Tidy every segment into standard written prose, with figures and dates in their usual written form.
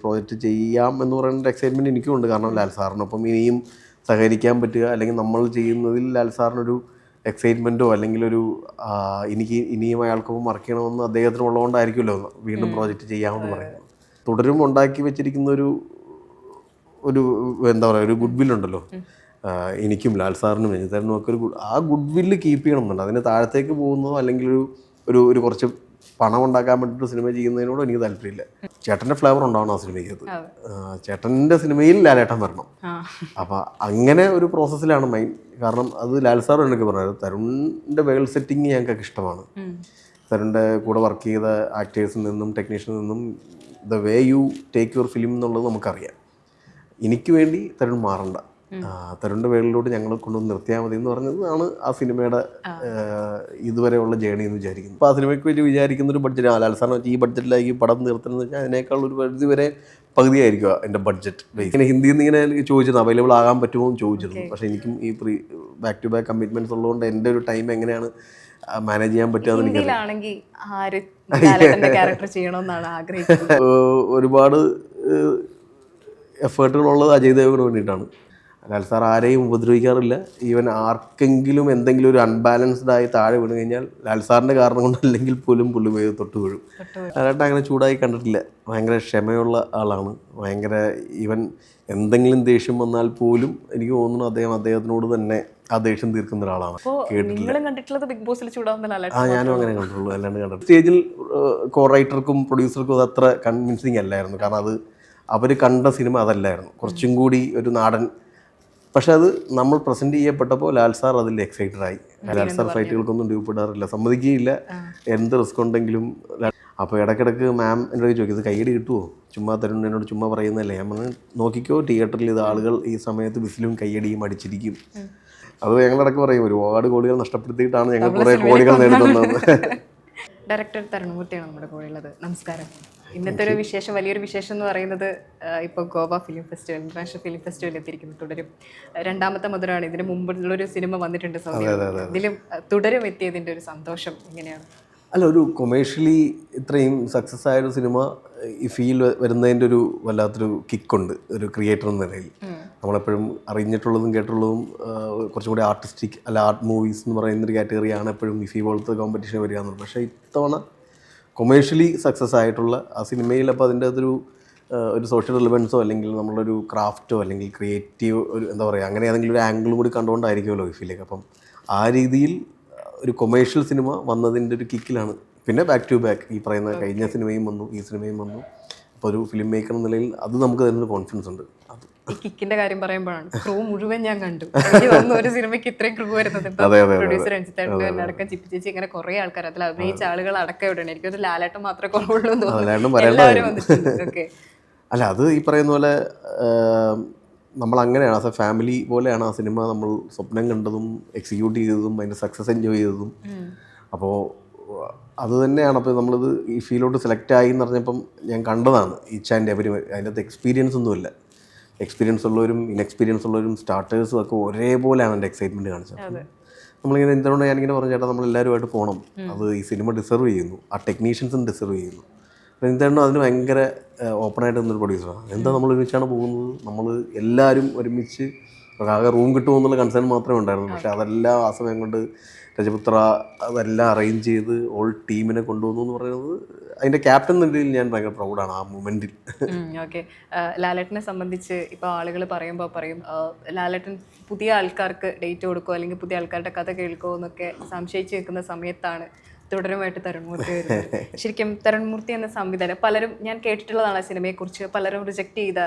Project ചെയ്യാം എന്ന് പറയുന്ന എക്സൈറ്റ്മെൻറ്റ് എനിക്കും ഉണ്ട്. കാരണം ലാൽ സാറിനൊപ്പം ഇനിയും സഹകരിക്കാൻ പറ്റുക, അല്ലെങ്കിൽ നമ്മൾ ചെയ്യുന്നതിൽ ലാൽ സാറിനൊരു എക്സൈറ്റ്മെൻറ്റോ അല്ലെങ്കിൽ ഒരു എനിക്ക് ഇനിയും അയാൾക്കൊപ്പം വർക്ക് ചെയ്യണമെന്ന് അദ്ദേഹത്തിന് ഉള്ളതുകൊണ്ടായിരിക്കുമല്ലോ വീണ്ടും പ്രോജക്റ്റ് ചെയ്യാമെന്ന് പറയുന്നത്. തുടരും ഉണ്ടാക്കി വെച്ചിരിക്കുന്ന ഒരു എന്താ പറയുക, ഒരു ഗുഡ് വില്ലുണ്ടല്ലോ എനിക്കും ലാൽ സാറിനും രഞ്ജിത്തേട്ടനും ഒക്കെ ആ ഗുഡ് വില്ല് കീപ്പ് ചെയ്യണമെന്നുണ്ട്. അതിന് താഴത്തേക്ക് പോകുന്നതോ അല്ലെങ്കിൽ ഒരു കുറച്ച് പണം ഉണ്ടാക്കാൻ വേണ്ടിയിട്ട് സിനിമ ചെയ്യുന്നതിനോട് എനിക്ക് താല്പര്യമില്ല. ചേട്ടൻ്റെ ഫ്ലേവർ ഉണ്ടാവണം ആ സിനിമയ്ക്കകത്ത്. ചേട്ടൻ്റെ സിനിമയിൽ ലാലേട്ടൻ വരണം. അപ്പം അങ്ങനെ ഒരു പ്രോസസ്സിലാണ് മൈൻഡ്. കാരണം അത് ലാൽ സാറും എന്നൊക്കെ പറഞ്ഞത് തരുണിൻ്റെ വേൾ സെറ്റിങ് ഞങ്ങൾക്കൊക്കെ ഇഷ്ടമാണ്. തരുണിൻ്റെ കൂടെ വർക്ക് ചെയ്ത ആക്ടേഴ്സിൽ നിന്നും ടെക്നീഷ്യനിൽ നിന്നും the way you take your film എന്നുള്ളത് നമുക്കറിയാം. എനിക്ക് വേണ്ടി തരുൺ മാറണ്ട, തരുണിൻ്റെ വേളിലോട്ട് ഞങ്ങൾ കൊണ്ടുവന്ന് നിർത്തിയാൽ മതി എന്ന് പറഞ്ഞതാണ് ആ സിനിമയുടെ ഇതുവരെയുള്ള ജേണി എന്ന് വിചാരിക്കുന്നു. അപ്പോൾ ആ സിനിമയ്ക്ക് വേണ്ടി വിചാരിക്കുന്ന ഒരു ബഡ്ജറ്റ്, ലാൽ സാറിന് ഈ ബഡ്ജറ്റിലേക്ക് പടം നിർത്തുന്നത് വെച്ചാൽ അതിനേക്കാൾ ഒരു പരിധി വരെ പകുതിയായിരിക്കുക എൻ്റെ ബഡ്ജറ്റ്. ഇങ്ങനെ ഹിന്ദിയിൽ നിന്ന് ഇങ്ങനെ ചോദിച്ചിരുന്നു അവൈലബിൾ ആകാൻ പറ്റുമോ എന്ന് ചോദിച്ചിരുന്നു. പക്ഷേ എനിക്കും ഈ ബാക്ക് ടു ബാക്ക് കമ്മിറ്റ്മെൻറ്റ്സ് ഉള്ളതുകൊണ്ട് എൻ്റെ ഒരു ടൈം എങ്ങനെയാണ് മാനേജ് ചെയ്യാൻ പറ്റുക ഒരുപാട് എഫേർട്ടുകളുള്ളത് അജയ് ദേവന് വേണ്ടിയിട്ടാണ്. ലാൽ സാർ ആരെയും ഉപദ്രവിക്കാറില്ല. ഈവൻ ആർക്കെങ്കിലും എന്തെങ്കിലും ഒരു അൺബാലൻസ്ഡ് ആയി താഴെ വീണ് കഴിഞ്ഞാൽ ലാൽ സാറിൻ്റെ കാരണം കൊണ്ടല്ലെങ്കിൽ പോലും പുള്ളി പോയി തൊട്ട് വീഴും. ലാലേട്ടൻ അങ്ങനെ ചൂടായി കണ്ടിട്ടില്ല. ഭയങ്കര ക്ഷമയുള്ള ആളാണ്. ഭയങ്കര ഈവൻ എന്തെങ്കിലും ദേഷ്യം വന്നാൽ പോലും എനിക്ക് തോന്നുന്നു അദ്ദേഹത്തിനോട് തന്നെ ആ ദേഷ്യം തീർക്കുന്ന ഒരാളാണ്. ഞാനും അങ്ങനെ കണ്ടിട്ടുള്ളൂ, അല്ലാണ്ട് കണ്ടിട്ട് സ്റ്റേജിൽ കോ റൈറ്റർക്കും പ്രൊഡ്യൂസർക്കും അത് അത്ര കൺവിൻസിങ് അല്ലായിരുന്നു. കാരണം അത് അവർ കണ്ട സിനിമ അതല്ലായിരുന്നു, കുറച്ചും കൂടി ഒരു നാടൻ. പക്ഷെ അത് നമ്മൾ പ്രസൻറ്റ് ചെയ്യപ്പെട്ടപ്പോൾ ലാൽ സാർ അതിൽ എക്സൈറ്റഡ് ആയി. ലാൽ സാർ ഫൈറ്റുകൾക്കൊന്നും ഡ്യൂപ്പിടാറില്ല, സമ്മതിക്കുകയില്ല, എന്ത് റിസ്ക് ഉണ്ടെങ്കിലും. അപ്പോൾ ഇടയ്ക്കിടയ്ക്ക് മാം എന്നോട് ചോദിക്കും ഇത് കൈയടി കിട്ടുമോ, ചുമ്മാ തരുൺ എന്നോട് ചുമ്മാ പറയുന്നതല്ലേ. ഞാൻ പറഞ്ഞു നോക്കിക്കോ, തിയേറ്ററിൽ ഇത് ആളുകൾ ഈ സമയത്ത് വിസിലും കൈയടിയും അടിച്ചിരിക്കും. അത് ഞങ്ങളിടയ്ക്ക് പറയും ഒരുപാട് കോടികൾ നഷ്ടപ്പെടുത്തിയിട്ടാണ് ഞങ്ങൾ കുറേ കോടികൾ നേടുന്നത്. ഡയറക്ടർ തരുൺമൂർത്തിയാണ് നമ്മുടെ കൂടെ ഉള്ളത്. നമസ്കാരം. ഇന്നത്തെ ഒരു വിശേഷം, വലിയൊരു വിശേഷം എന്ന് പറയുന്നത് ഇപ്പോൾ Goa film festival, international film festival എത്തിയിരിക്കുന്നു. തുടരും രണ്ടാമത്തെ മുതലാണ്. ഇതിന് മുമ്പുള്ളൊരു സിനിമ വന്നിട്ടുണ്ട് സൗദിയിൽ. ഇതിലും തുടരും എത്തിയതിൻ്റെ ഒരു സന്തോഷം എങ്ങനെയാണ്? അല്ല, ഒരു കൊമേഴ്ഷ്യലി ഇത്രയും സക്സസ് ആയൊരു സിനിമ ഈ ഫീൽ വരുന്നതിൻ്റെ ഒരു വല്ലാത്തൊരു കിക്കുണ്ട് ഒരു ക്രിയേറ്റർ എന്ന നിലയിൽ. നമ്മളെപ്പോഴും അറിഞ്ഞിട്ടുള്ളതും കേട്ടുള്ളതും കുറച്ചും കൂടി ആർട്ടിസ്റ്റിക് അല്ല ആർട്ട് മൂവീസ് എന്ന് പറയുന്നൊരു കാറ്റഗറിയാണ് എപ്പോഴും ഇഫി പോലത്തെ കോമ്പറ്റീഷൻ വരിക എന്നുള്ളത്. പക്ഷേ ഇത്തവണ കൊമേഴ്ഷ്യലി സക്സസ് ആയിട്ടുള്ള ആ സിനിമയിൽ അപ്പോൾ അതിൻ്റെ ഒരു സോഷ്യൽ റിലവൻസോ അല്ലെങ്കിൽ നമ്മളൊരു ക്രാഫ്റ്റോ അല്ലെങ്കിൽ ക്രിയേറ്റീവ് ഒരു എന്താ പറയുക അങ്ങനെ ഏതെങ്കിലും ഒരു ആംഗിളും കൂടി കണ്ടുകൊണ്ടായിരിക്കുമല്ലോ ഇഫിലേക്ക്. അപ്പം ആ രീതിയിൽ ഒരു കൊമേഴ്ഷ്യൽ സിനിമ വന്നതിൻ്റെ ഒരു കിക്കിലാണ്. പിന്നെ ബാക്ക് ടു ബാക്ക് ഈ പറയുന്ന കഴിഞ്ഞ സിനിമയും വന്നു, ഈ സിനിമയും വന്നു. അപ്പോൾ ഒരു ഫിലിം മേക്കർ എന്ന നിലയിൽ അത് നമുക്ക് തരുന്ന കോൺഫിഡൻസ് ഉണ്ട്. ഈ കിക്കിന്റെ കാര്യം പറയുമ്പോഴാണ് ക്രൂ മുഴുവൻ ഞാൻ കണ്ടു. എനിക്ക് തോന്നുന്നു ഒരു സിനിമയ്ക്ക് ഇത്രയും ക്രൂ വരുന്നത് പ്രൊഡ്യൂസർ രഞ്ജിത്തേട്ടൻ അടക്കം ചിപ്പി ചേച്ചി ഇങ്ങനെ കുറെ ആൾക്കാർ അതിൽ അഭിനയിച്ച ആളുകൾ അടക്കം ഇവിടെയാണ്. എനിക്കൊരു ലാലേട്ടൻ മാത്രമേ കുറവുള്ളൂ എന്ന് തോന്നുന്നു. എല്ലാവരും വന്നിട്ടുണ്ട്. അല്ല, അത് ഈ പറയുന്ന പോലെ നമ്മൾ അങ്ങനെയാണ്, ആസ് എ ഫാമിലി പോലെയാണ് ആ സിനിമ നമ്മൾ സ്വപ്നം കണ്ടതും എക്സിക്യൂട്ട് ചെയ്തതും അതിൻ്റെ സക്സസ് എൻജോയ് ചെയ്തതും. അപ്പോൾ അത് തന്നെയാണ്. അപ്പോൾ നമ്മളിത് ഈ ഫീലോട്ട് സെലക്ട് ആയി എന്ന് പറഞ്ഞപ്പം ഞാൻ കണ്ടതാണ് ഈച്ച് ആൻഡ് എവരി. അതിൻ്റെ അകത്ത് എക്സ്പീരിയൻസ് ഒന്നുമില്ല. എക്സ്പീരിയൻസ് ഉള്ളവരും ഇൻഎക്സ്പീരിയൻസ് ഉള്ളവരും സ്റ്റാർട്ടേഴ്സും ഒക്കെ ഒരേപോലെയാണ് എൻ്റെ എക്സൈറ്റ്മെൻറ്റ് കാണിച്ചത്. നമ്മളിങ്ങനെ എന്തുകൊണ്ട് ഞാനിങ്ങനെ പറഞ്ഞേട്ടാ നമ്മളെല്ലാവരുമായിട്ട് പോകണം, അത് ഈ സിനിമ ഡിസർവ് ചെയ്യുന്നു, ആ ടെക്നീഷ്യൻസും ഡിസർവ് ചെയ്യുന്നു. എന്താണോ അതിന് ഭയങ്കര ഓപ്പണായിട്ട് നിന്നൊരു പ്രൊഡ്യൂസറാണ്. എന്താ നമ്മൾ ഒരുമിച്ചാണ് പോകുന്നത്, നമ്മൾ എല്ലാവരും ഒരുമിച്ച് ആകെ റൂം കിട്ടുമോ എന്നുള്ള കൺസേൺ മാത്രമേ ഉണ്ടായിരുന്നു. പക്ഷേ അതെല്ലാം ആ സമയം കൊണ്ട് രജപുത്ര അതെല്ലാം അറേഞ്ച് ചെയ്ത് ഓൾ ടീമിനെ കൊണ്ടുവന്നു എന്ന് പറയുന്നത് അതിൻ്റെ ക്യാപ്റ്റൻ എന്ന രീതിയിൽ ഞാൻ ഭയങ്കര പ്രൗഡാണ് ആ മൊമെൻറ്റിൽ. ഓക്കെ, ലാലേട്ടനെ സംബന്ധിച്ച് ഇപ്പോൾ ആളുകൾ പറയുമ്പോൾ പറയും ലാലേട്ടൻ പുതിയ ആൾക്കാർക്ക് ഡേറ്റ് കൊടുക്കുമോ അല്ലെങ്കിൽ പുതിയ ആൾക്കാരുടെ കഥ കേൾക്കുമോ എന്നൊക്കെ സംശയിച്ച് നിൽക്കുന്ന സമയത്താണ് തുടരുമായിട്ട് തരുൺമൂർത്തി വരുന്നത്. ശരിക്കും തരുൺമൂർത്തി എന്ന സംവിധാനം പലരും ഞാൻ കേട്ടിട്ടുള്ളതാണ് ആ സിനിമയെക്കുറിച്ച്. പലരും റിജക്റ്റ് ചെയ്ത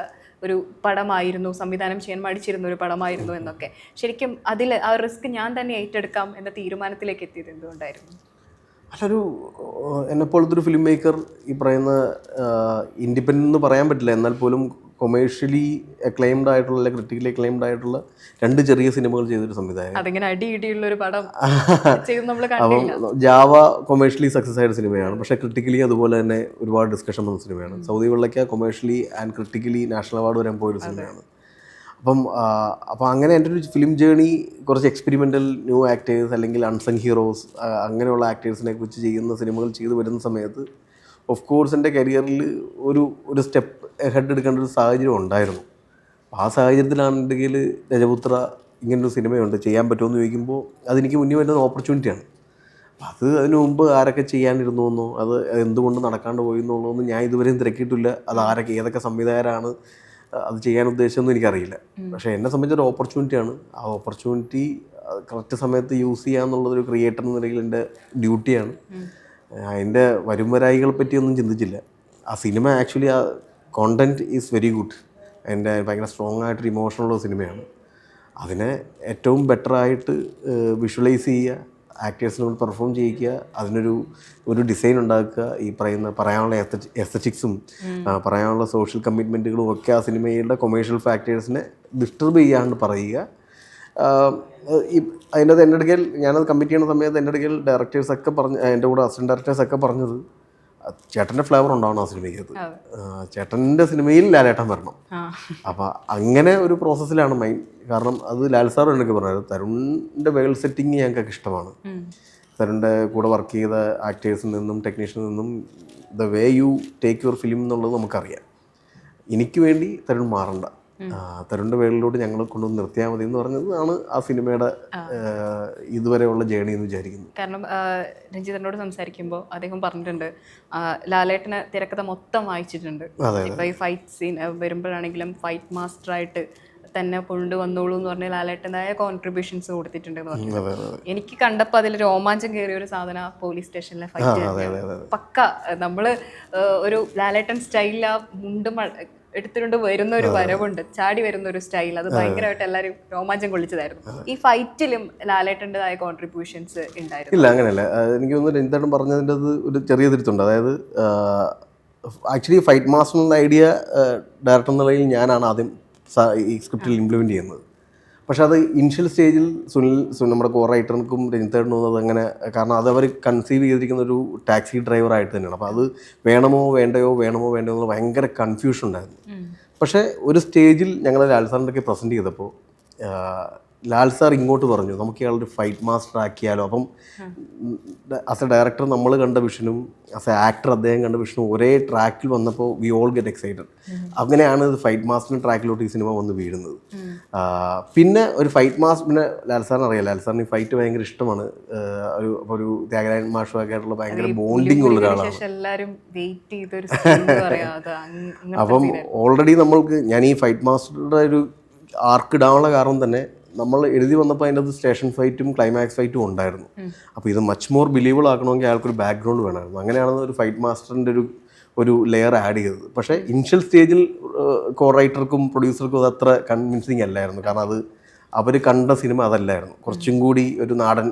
ഒരു പടമായിരുന്നു, സംവിധാനം ചെയ്യാൻ മടിച്ചിരുന്ന ഒരു പടമായിരുന്നു എന്നൊക്കെ. ശരിക്കും അതിൽ ആ റിസ്ക് ഞാൻ തന്നെ ഏറ്റെടുക്കാം എന്ന തീരുമാനത്തിലേക്ക് എത്തിയത് എന്തുകൊണ്ടായിരുന്നു? അല്ലൊരു എന്നെപ്പോലത്തെ ഒരു ഫിലിം മേക്കർ ഈ പറയുന്ന ഇൻഡിപെൻഡൻ്റ് എന്ന് പറയാൻ പറ്റില്ല, എന്നാൽ പോലും കൊമേഴ്ഷ്യലി അക്ലൈംഡ് ആയിട്ടുള്ള അല്ലെങ്കിൽ ക്രിട്ടിക്കലി അക്ലൈംഡ് ആയിട്ടുള്ള 2 ചെറിയ സിനിമകൾ ചെയ്തൊരു സംവിധായകൻ. അപ്പം ജാവ കൊമേഴ്ഷ്യലി സക്സസ് ആയ സിനിമയാണ്, പക്ഷേ ക്രിട്ടിക്കലി അതുപോലെ തന്നെ ഒരുപാട് ഡിസ്കഷൻ വന്ന സിനിമയാണ്. Saudi Vellakka commercially and critically national award വരാൻ പോയൊരു സിനിമയാണ്. അപ്പം അങ്ങനെ എൻ്റെ ഒരു ഫിലിം ജേണി കുറച്ച് എക്സ്പെരിമെൻ്റൽ ന്യൂ ആക്ടേഴ്സ് അല്ലെങ്കിൽ അൺസങ് ഹീറോസ് അങ്ങനെയുള്ള ആക്ടേഴ്സിനെ കുറിച്ച് ചെയ്യുന്ന സിനിമകൾ ചെയ്തു വരുന്ന സമയത്ത് ഓഫ് കോഴ്സ് എൻ്റെ കരിയറിൽ ഒരു സ്റ്റെപ്പ് ഹെഡ് എടുക്കേണ്ട ഒരു സാഹചര്യം ഉണ്ടായിരുന്നു. ആ സാഹചര്യത്തിലാണെങ്കിൽ രജപുത്ര ഇങ്ങനൊരു സിനിമയുണ്ട്, ചെയ്യാൻ പറ്റുമെന്ന് ചോദിക്കുമ്പോൾ അതെനിക്ക് മുന്നേ വരുന്ന ഓപ്പർച്യൂണിറ്റിയാണ്. അതിനു മുമ്പ് ആരൊക്കെ ചെയ്യാനിരുന്നു എന്നോ അത് എന്തുകൊണ്ട് നടക്കാണ്ട് പോയി എന്നുള്ളതൊന്നും ഞാൻ ഇതുവരെയും തിരക്കിയിട്ടില്ല. അത് ഏതൊക്കെ സംവിധായകരാണ് അത് ചെയ്യാൻ ഉദ്ദേശിച്ചതെന്ന് എനിക്കറിയില്ല. പക്ഷേ എന്നെ സംബന്ധിച്ചൊരു ഓപ്പർച്യൂണിറ്റിയാണ്. ആ ഓപ്പർച്യൂണിറ്റി കറക്റ്റ് സമയത്ത് യൂസ് ചെയ്യുക എന്നുള്ളതൊരു ക്രിയേറ്റർ എന്ന നിലയിൽ എൻ്റെ ഡ്യൂട്ടിയാണ്. അതിൻ്റെ വരുംവരായികളെ പറ്റിയൊന്നും ചിന്തിച്ചില്ല. ആ സിനിമ ആക്ച്വലി ആ കോണ്ടൻറ്റ് ഈസ് വെരി ഗുഡ്. അതിൻ്റെ ഭയങ്കര സ്ട്രോങ് ആയിട്ടൊരു ഇമോഷനുള്ള സിനിമയാണ്. അതിനെ ഏറ്റവും ബെറ്ററായിട്ട് വിഷ്വലൈസ് ചെയ്യുക, ആക്ടേഴ്സിനോട് പെർഫോം ചെയ്യിക്കുക, അതിനൊരു ഡിസൈൻ ഉണ്ടാക്കുക, ഈ പറയാനുള്ള എസ്തറ്റിക്സും പറയാനുള്ള സോഷ്യൽ കമ്മിറ്റ്മെൻറ്റുകളും ഒക്കെ ആ സിനിമയുടെ കൊമേഴ്ഷ്യൽ ഫാക്ടേഴ്സിനെ ഡിസ്റ്റർബ് ചെയ്യാണ്ട് പറയുക. അതിൻ്റെ അത് എൻ്റെ ഇടയ്ക്ക് ഞാനത് കമ്മിറ്റ് ചെയ്യുന്ന സമയത്ത് എൻ്റെ ഇടയ്ക്ക് ഡയറക്ടേഴ്സൊക്കെ എൻ്റെ കൂടെ അസിസ്റ്റൻറ്റ് ഡയറക്ടേഴ്സൊക്കെ പറഞ്ഞത് ചേട്ടൻ്റെ ഫ്ലേവർ ഉണ്ടാവണം ആ സിനിമയ്ക്കകത്ത്, ചേട്ടൻ്റെ സിനിമയിൽ ലാലേട്ടൻ വരണം. അപ്പോൾ അങ്ങനെ ഒരു പ്രോസസ്സിലാണ് മൈൻഡ്. കാരണം അത് ലാൽ സാർ എന്നൊക്കെ പറഞ്ഞത് തരുണിൻ്റെ വേൾഡ് സെറ്റിങ് ഞങ്ങൾക്കൊക്കെ ഇഷ്ടമാണ്. തരുണിൻ്റെ കൂടെ വർക്ക് ചെയ്ത ആക്ടേഴ്സിൽ നിന്നും ടെക്നീഷ്യനിൽ നിന്നും the way you take your film എന്നുള്ളത് നമുക്കറിയാം. എനിക്ക് വേണ്ടി തരുൺ മാറണ്ട, തരുണിൻ്റെ വേൾഡിലോട്ട് ഞങ്ങൾ കൊണ്ടുവന്ന് നിർത്തിയാൽ മതി എന്ന് പറഞ്ഞതാണ് ആ സിനിമയുടെ ഇതുവരെയുള്ള ജേണി എന്ന് വിചാരിക്കുന്നു. കാരണം രഞ്ജിതനോട് സംസാരിക്കുമ്പോൾ അദ്ദേഹം പറഞ്ഞിട്ടുണ്ട് ലാലേട്ടന് തിരക്കഥ മൊത്തം വായിച്ചിട്ടുണ്ട്. ഇപ്പൊ ഈ ഫൈറ്റ് സീൻ വരുമ്പോഴാണെങ്കിലും ഫൈറ്റ് മാസ്റ്ററായിട്ട് തന്നെ കൊണ്ടുവന്നോളൂ എന്ന് പറഞ്ഞാൽ ലാലേട്ടനായ കോൺട്രിബ്യൂഷൻസ് കൊടുത്തിട്ടുണ്ടെന്ന് പറഞ്ഞു. എനിക്ക് കണ്ടപ്പോൾ അതിൽ രോമാഞ്ചം കയറിയ ഒരു സാധനം പോലീസ് സ്റ്റേഷനിലെ ഫൈറ്റ് പക്ക നമ്മള് ഒരു ലാലേട്ടൻ സ്റ്റൈലിൽ ആ മുണ്ടും എടുത്തുകൊണ്ട് വരുന്ന ഒരു വരവുണ്ട്, ചാടി വരുന്ന ഒരു സ്റ്റൈൽ, അത് ഭയങ്കരമായിട്ട് എല്ലാവരും രോമാഞ്ചം കൊള്ളിച്ചതായിരുന്നു. ഈ ഫൈറ്റിലും ലാലേട്ടൻ്റെതായ കോൺട്രിബ്യൂഷൻസ് ഉണ്ടായിരുന്നു? ഇല്ല, അങ്ങനെയല്ല. എനിക്ക് തോന്നുന്നു രഞ്ജിത്തേട്ടൻ പറഞ്ഞതിൻ്റെ ഒരു ചെറിയ തിരുത്തുണ്ട്. അതായത് ആക്ച്വലി ഫൈറ്റ് മാസ്റ്റർ എന്ന ഐഡിയ ഡയറക്ടർ എന്ന നിലയിൽ ഞാനാണ് ആദ്യം ഈ സ്ക്രിപ്റ്റിൽ ഇംപ്ലിമെൻറ്റ് ചെയ്യുന്നത്. പക്ഷെ അത് ഇനിഷ്യൽ സ്റ്റേജിൽ നമ്മുടെ കോ റൈറ്റർക്കും രഞ്ജിത്തേട്ടനും അത് അങ്ങനെ, കാരണം അത് അവർ കൺസീവ് ചെയ്തിരിക്കുന്ന ഒരു ടാക്സി ഡ്രൈവറായിട്ട് തന്നെയാണ്. അപ്പോൾ അത് വേണമോ വേണ്ടയോ എന്ന് ഭയങ്കര കൺഫ്യൂഷൻ ഉണ്ടായിരുന്നു. പക്ഷേ ഒരു സ്റ്റേജിൽ ഞങ്ങൾ ലാൽ സാറിൻ്റെയൊക്കെ പ്രസൻറ്റ് ചെയ്തപ്പോൾ ലാൽ സാർ ഇങ്ങോട്ട് പറഞ്ഞു നമുക്ക് ഇയാളൊരു ഫൈറ്റ് മാസ്റ്റർ ആക്കിയാലോ. അപ്പം ആസ് എ ഡയറക്ടർ നമ്മൾ കണ്ട വിഷനും ആസ് എ ആക്ടർ അദ്ദേഹം കണ്ട വിഷനും ഒരേ ട്രാക്കിൽ വന്നപ്പോൾ വി ഓൾ ഗെറ്റ് എക്സൈറ്റഡ്. അങ്ങനെയാണ് ഫൈറ്റ് മാസ്റ്ററിൻ്റെ ട്രാക്കിലോട്ട് ഈ സിനിമ വന്ന് വീഴുന്നത്. പിന്നെ ഒരു ഫൈറ്റ് മാസ്റ്റർ, പിന്നെ ലാൽ സാറിന് അറിയാം, ലാൽ സാറിന് ഈ ഫൈറ്റ് ഭയങ്കര ഇഷ്ടമാണ്. ഒരു ത്യാഗരാജൻ മാഷുമൊക്കെ ആയിട്ടുള്ള ഭയങ്കര ബോണ്ടിങ് ഉള്ള ഒരാളാണ്. അപ്പം ഓൾറെഡി ഞാൻ ഈ ഫൈറ്റ് മാസ്റ്ററുടെ ഒരു ആർക്ക് ഇടാനുള്ള കാരണം തന്നെ നമ്മൾ എഴുതി വന്നപ്പോൾ അതിൻ്റെ അത് സ്റ്റേഷൻ ഫൈറ്റും ക്ലൈമാക്സ് ഫൈറ്റും ഉണ്ടായിരുന്നു. അപ്പോൾ ഇത് മച്ച് മോർ ബിലീവബിൾ ആക്കണമെങ്കിൽ അയാൾക്കൊരു ബാക്ക്ഗ്രൗണ്ട് വേണമായിരുന്നു. അങ്ങനെയാണ് ഒരു ഫൈറ്റ് മാസ്റ്ററിൻ്റെ ഒരു ലെയർ ആഡ് ചെയ്തത്. പക്ഷേ ഇനിഷ്യൽ സ്റ്റേജിൽ കോ റൈറ്റർക്കും പ്രൊഡ്യൂസർക്കും അത് അത്ര കൺവിൻസിങ് അല്ലായിരുന്നു. കാരണം അത് അവർ കണ്ട സിനിമ അതല്ലായിരുന്നു, കുറച്ചും കൂടി ഒരു നാടൻ.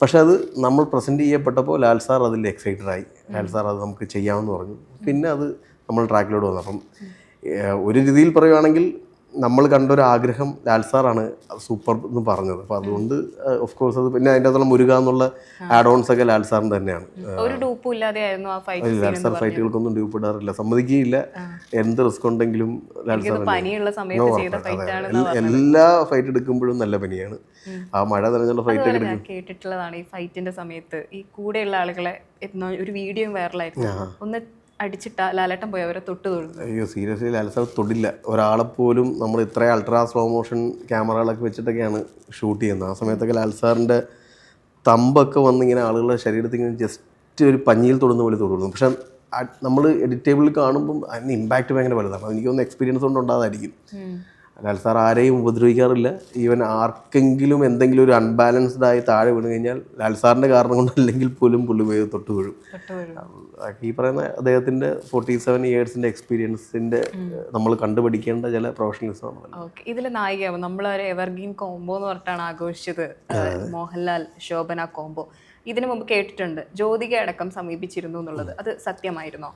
പക്ഷെ അത് നമ്മൾ പ്രസൻറ്റ് ചെയ്യപ്പെട്ടപ്പോൾ ലാൽ സാർ അതിൽ എക്സൈറ്റഡ് ആയി. ലാൽ സാർ അത് നമുക്ക് ചെയ്യാമെന്ന് പറഞ്ഞു. പിന്നെ അത് നമ്മൾ ട്രാക്കിലോട്ട് വന്നു. അപ്പം ഒരു രീതിയിൽ പറയുകയാണെങ്കിൽ നമ്മൾ കണ്ടൊരു ആഗ്രഹം ലാൽ സാറാണ് സൂപ്പർ എന്ന് പറഞ്ഞത്. അപ്പോൾ അതുകൊണ്ട് ഓഫ് കോഴ്സ് അത് പിന്നെ അതിൻ്റെ അകത്തുള്ള മുരുക എന്നുള്ള ആഡ് ഓൺസ് ഒക്കെ ലാൽ സാറിന് തന്നെയാണ്. ലാൽ സാർ ഫൈറ്റുകൾക്കൊന്നും ഡ്യൂപ്പ് ഇടാറില്ല, സമ്മതിക്കുകയില്ല. എന്ത് റിസ്ക് ഉണ്ടെങ്കിലും ലാൽ സാർ എല്ലാ ഫൈറ്റ് എടുക്കുമ്പോഴും നല്ല പനിയാണ്. ആ മഴ നനഞ്ഞുള്ള ഫൈറ്റ് ഒക്കെ എടുക്കും. കേട്ടിട്ടുള്ളതാണ് ഈ ഫൈറ്റിന്റെ സമയത്ത് ഈ കൂടെയുള്ള ആളുകളെ ഒരു വീഡിയോ വൈറലായിരുന്നു, ഒന്ന് അടിച്ചിട്ടാ ലാലേട്ടൻ പോയി അവരെ തൊട്ട് തൊടുന്നു. അയ്യോ സീരിയസ്ലി ലാൽ സാർ തൊടില്ല ഒരാളെപ്പോലും. നമ്മൾ ഇത്രയും അൾട്രാ സ്ലോ മോഷൻ ക്യാമറകളൊക്കെ വെച്ചിട്ടൊക്കെയാണ് ഷൂട്ട് ചെയ്യുന്നത്. ആ സമയത്തൊക്കെ ലാൽ സാറിൻ്റെ തമ്പൊക്കെ വന്നിങ്ങനെ ആളുകളുടെ ശരീരത്തിൽ ഇങ്ങനെ ജസ്റ്റ് ഒരു പഞ്ഞിയിൽ തൊടുന്ന പോലെ തൊടുന്നു. പക്ഷെ നമ്മൾ എഡിറ്റേബിളിൽ കാണുമ്പം അതിന് ഇമ്പാക്റ്റ് ഭയങ്കര വലുതാണ്. എനിക്കൊന്ന് എക്സ്പീരിയൻസ് കൊണ്ട് ഉണ്ടാകാതായിരിക്കും. ലാൽ സാർ ആരെയും ഉപദ്രവിക്കാറില്ല. ഈവൻ ആർക്കെങ്കിലും എന്തെങ്കിലും ഒരു അൺബാലൻസ്ഡ് ആയി താഴെ വീണ് കഴിഞ്ഞാൽ ലാൽ സാറിൻ്റെ കാരണം കൊണ്ടല്ലെങ്കിൽ പോലും പുള്ളി പോയി തൊട്ട് വീഴും. ഈ പറയുന്ന അദ്ദേഹത്തിൻ്റെ 47 ഇയേഴ്സിൻ്റെ എക്സ്പീരിയൻസിൻ്റെ നമ്മൾ കണ്ടുപിടിക്കേണ്ട ചില പ്രൊഫഷണലിസമാണ്. ഇതിൽ നായികയാവും നമ്മളൊരു എവർഗ്രീൻ കോംബോ എന്ന് പറഞ്ഞിട്ടാണ് ആഘോഷിച്ചത്, മോഹൻലാൽ ശോഭന കോംബോ. ഇതിനു മുമ്പ് കേട്ടിട്ടുണ്ട് ജ്യോതിക അടക്കം സമീപിച്ചിരുന്നു എന്നുള്ളത്, അത് സത്യമായിരുന്നോ?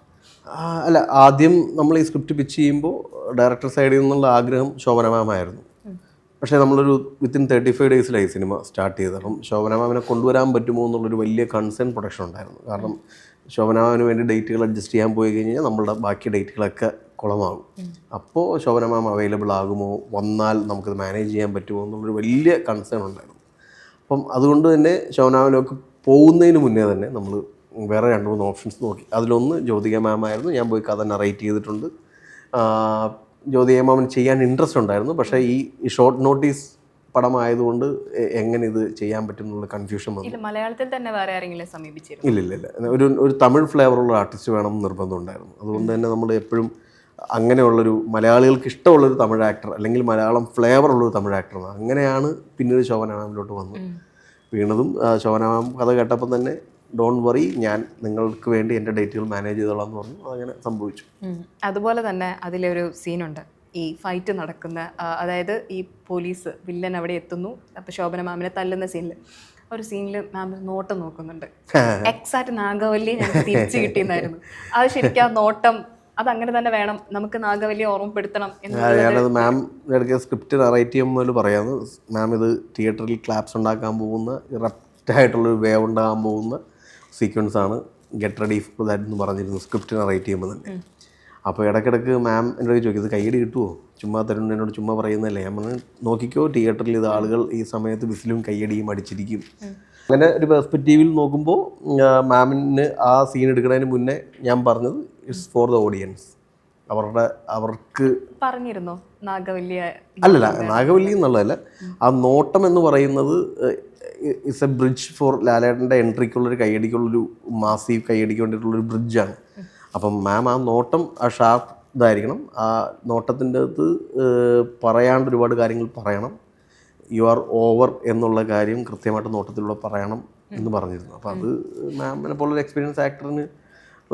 അല്ല, ആദ്യം നമ്മൾ ഈ സ്ക്രിപ്റ്റ് പിച്ച് ചെയ്യുമ്പോൾ ഡയറക്ടർ സൈഡിൽ നിന്നുള്ള ആഗ്രഹം ശോഭന മാമായിരുന്നു. പക്ഷേ നമ്മളൊരു വിത്തിൻ 35 ഡേയ്സിലായി സിനിമ സ്റ്റാർട്ട് ചെയ്തത്. അപ്പം ശോഭന മാമിനെ കൊണ്ടുവരാൻ പറ്റുമോ എന്നുള്ളൊരു വലിയ കൺസേൺ പ്രൊഡക്ഷൻ ഉണ്ടായിരുന്നു. കാരണം ശോഭന മാമിന് വേണ്ടി ഡേറ്റുകൾ അഡ്ജസ്റ്റ് ചെയ്യാൻ പോയി കഴിഞ്ഞാൽ നമ്മളുടെ ബാക്കി ഡേറ്റുകളൊക്കെ കുളമാകും. അപ്പോൾ ശോഭന മാം അവൈലബിൾ ആകുമോ, വന്നാൽ നമുക്കത് മാനേജ് ചെയ്യാൻ പറ്റുമോ എന്നുള്ളൊരു വലിയ കൺസേൺ ഉണ്ടായിരുന്നു. അപ്പം അതുകൊണ്ട് തന്നെ ശോഭന മാമിനൊക്കെ പോകുന്നതിന് മുന്നേ തന്നെ നമ്മൾ വേറെ 2-3 ഓപ്ഷൻസ് നോക്കി. അതിലൊന്ന് ജ്യോതിക മാം ആയിരുന്നു. ഞാൻ പോയി കഥ നറേറ്റ് ചെയ്തിട്ടുണ്ട്. ജ്യോതികമാമൻ ചെയ്യാൻ ഇൻട്രസ്റ്റ് ഉണ്ടായിരുന്നു. പക്ഷേ ഈ ഷോർട്ട് നോട്ടീസ് പടമായതുകൊണ്ട് എങ്ങനെ ഇത് ചെയ്യാൻ പറ്റും എന്നുള്ള കൺഫ്യൂഷൻ വന്നു. ഇത് മലയാളത്തിൽ തന്നെ വേറെ ആരെങ്കിലും സമീപിച്ചിരുന്നു? ഇല്ല. ഒരു തമിഴ് ഫ്ലേവറുള്ള ആർട്ടിസ്റ്റ് വേണം എന്ന് നിർബന്ധമുണ്ടായിരുന്നു. അതുകൊണ്ട് തന്നെ നമ്മൾ എപ്പോഴും അങ്ങനെയുള്ളൊരു മലയാളികൾക്ക് ഇഷ്ടമുള്ളൊരു തമിഴ് ആക്ടർ അല്ലെങ്കിൽ മലയാളം ഫ്ലേവർ ഉള്ളൊരു തമിഴ് ആക്ടർ, അങ്ങനെയാണ് പിന്നീട് ശോഭന മാമിലോട്ട് വന്ന് വീണതും. ശോഭന മാം കഥ കേട്ടപ്പോൾ തന്നെ ഡോൺ വറി, ഞാൻ നിങ്ങൾക്ക് വേണ്ടി എൻ്റെ ഡേറ്റുകൾ മാനേജ് ചെയ്തോളാം എന്ന് പറഞ്ഞു. അതങ്ങനെ സംഭവിച്ചു. അതുപോലെ തന്നെ അതിലൊരു സീനുണ്ട്, ഈ ഫൈറ്റ് നടക്കുന്ന, അതായത് ഈ പോലീസ് വില്ലൻ അവിടെ എത്തുന്നു, അപ്പോൾ ശോഭന മാമിനെ തല്ലുന്ന സീനിൽ ഒരു സീനിൽ മാം നോട്ടം നോക്കുന്നുണ്ട്. എക്സാക്ട് നാഗവല്ലി ഞങ്ങൾക്ക് തിരിച്ചു കിട്ടിയെന്നായിരുന്നു. അത് ശരിക്കും ആ നോട്ടം അതങ്ങനെ തന്നെ വേണം, നമുക്ക് നാഗവല്ലിയെ ഓർമ്മപ്പെടുത്തണം എന്നുള്ളത്. ഞാനത് മാം ഇടയ്ക്ക് സ്ക്രിപ്റ്റ് നറേറ്റ് ചെയ്യുമ്പോൾ പറയാന്ന്, മാം ഇത് തിയേറ്ററിൽ ക്ലാപ്സ് ഉണ്ടാക്കാൻ പോകുന്ന ഇറപ്റ്റായിട്ടുള്ളൊരു വേവ് ഉണ്ടാകാൻ പോകുന്ന സീക്വൻസ് ആണ്, ഗെറ്റ് റെഡി ഫോർ ദാറ്റ് എന്ന് പറഞ്ഞിരുന്നു സ്ക്രിപ്റ്റ് നറേറ്റ് ചെയ്യുമ്പോൾ തന്നെ. അപ്പോൾ ഇടയ്ക്കിടയ്ക്ക് മാം എന്നോട് ചോദിക്കും, ഇത് കൈയടി കിട്ടുമോ, ചുമ്മാ തരുന്നുണ്ട്, എന്നോട് ചുമ്മാ പറയുന്നതല്ലേ. ഞാൻ പറഞ്ഞു, നോക്കിക്കോ തിയേറ്ററിൽ ഇത് ആളുകൾ ഈ സമയത്ത് വിസിലും കൈയടിയും അടിച്ചിരിക്കും. അങ്ങനെ ഒരു പെർസ്പെക്റ്റീവിൽ നോക്കുമ്പോൾ മാമിന് ആ സീൻ എടുക്കുന്നതിന് മുന്നേ ഞാൻ പറഞ്ഞത് ഇറ്റ്സ് ഫോർ ദ ഓഡിയൻസ്, അവർക്ക് പറഞ്ഞിരുന്നോ നാഗവല്ലിയ? അല്ലല്ല, നാഗവല്ലി എന്നുള്ളതല്ല, ആ നോട്ടം എന്ന് പറയുന്നത് ഇറ്റ്സ് എ ബ്രിഡ്ജ് ഫോർ ലാലേട്ടൻ്റെ എൻട്രിക്കുള്ളൊരു കൈയടിക്കുള്ളൊരു മാസീവ് കൈയടിക്ക് വേണ്ടിയിട്ടുള്ളൊരു ബ്രിഡ്ജാണ്. അപ്പം മാം ആ നോട്ടം ആ ഷാർപ്പ് ഇതായിരിക്കണം. ആ നോട്ടത്തിൻ്റെ അകത്ത് പറയാണ്ട് ഒരുപാട് കാര്യങ്ങൾ പറയണം. യു ആർ ഓവർ എന്നുള്ള കാര്യം കൃത്യമായിട്ട് നോട്ടത്തിലൂടെ പറയണം എന്ന് പറഞ്ഞിരുന്നു. അപ്പോൾ അത് മാമിനെ പോലൊരു എക്സ്പീരിയൻസ് ആക്ടറിന്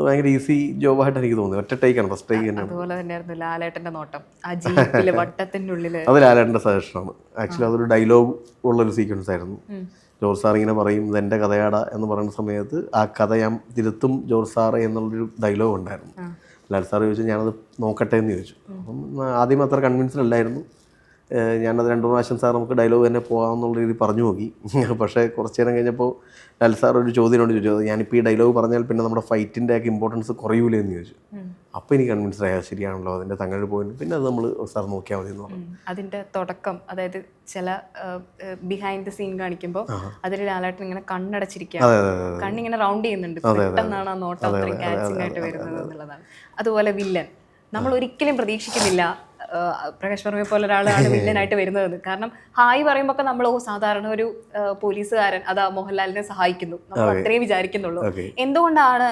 ഭയങ്കര ഈസി ജോബായിട്ട് എനിക്ക് തോന്നി. ഒറ്റ ടേക്കാണ്, ഫസ്റ്റ് ടേക്ക് തന്നെയാണ്. അതുപോലെ തന്നെയായിരുന്നു ലാലേട്ടൻ്റെ നോട്ടം, ആ ജീപ്പിലെ വട്ടത്തിൻ്റെ ഉള്ളിൽ. അത് ലാലേട്ടൻ്റെ സജഷനാണ്. ആക്ച്വലി അതൊരു ഡയലോഗ് ഉള്ളൊരു സീക്വൻസ് ആയിരുന്നു. ജോർജ് സാർ ഇങ്ങനെ പറയും, ഇതെൻ്റെ കഥയാട എന്ന് പറയുന്ന സമയത്ത് ആ കഥ ഞാൻ തിരുത്തും ജോർജ് സാറ് എന്നുള്ളൊരു ഡയലോഗ് ഉണ്ടായിരുന്നു. ലാൽ സാർ ചോദിച്ചു, ഞാനത് നോക്കട്ടെ എന്ന് ചോദിച്ചു. അപ്പം ആദ്യം അത്ര കൺവിൻസ്ഡ് അല്ലായിരുന്നു. ഞാനത് 2 പ്രാവശ്യം സാർ നമുക്ക് ഡയലോഗ് തന്നെ പോകാമെന്നുള്ള രീതി പറഞ്ഞു നോക്കി. പക്ഷേ കുറച്ച് നേരം കഴിഞ്ഞപ്പോൾ ലാൽ സാർ ഒരു ചോദ്യനോട് ചോദിച്ചു, ഞാനിപ്പോൾ ഈ ഡയലോഗ് പറഞ്ഞാൽ പിന്നെ നമ്മുടെ ഫൈറ്റിൻ്റെ ഒക്കെ ഇമ്പോർട്ടൻസ് കുറയൂലേ എന്ന് ചോദിച്ചു. അപ്പോൾ എനിക്ക് കൺവിൻസ്ഡ് ആയാൽ ശരിയാണല്ലോ, അതിൻ്റെ തങ്ങഴ് പോയിന്റ്, പിന്നെ അത് നമ്മൾ സാർ നോക്കിയാൽ മതി എന്ന് പറഞ്ഞു. അതിൻ്റെ തുടക്കം, അതായത് ചില ബിഹൈൻഡ് ദ സീൻ കാണിക്കുമ്പോൾ അതിൽ ലാലേട്ടൻ ഇങ്ങനെ കണ്ണടച്ചിരിക്കുകയാണ്, കണ്ണിങ്ങനെ റൗണ്ട് ചെയ്യുന്നുണ്ട്, പെട്ടെന്നാണ് ആ നോട്ടം അത്രയും ക്യാച്ചിങ് ആയിട്ട് വരുന്നത് എന്നുള്ളതാണ്. അതുപോലെ വില്ലൻ, നമ്മൾ ഒരിക്കലും പ്രതീക്ഷിക്കുന്നില്ല പ്രകാശ് വർമ്മയെ പോലെ ഒരാളാണ് വില്ലനായിട്ട് വരുന്നതെന്ന്. കാരണം ഹായ് പറയുമ്പോൾ ഒക്കെ നമ്മൾ സാധാരണ ഒരു പോലീസുകാരൻ അതാ മോഹൻലാലിനെ സഹായിക്കുന്നു, നമ്മൾ അത്രയും വിചാരിക്കുന്നുള്ളൂ. എന്തുകൊണ്ടാണ്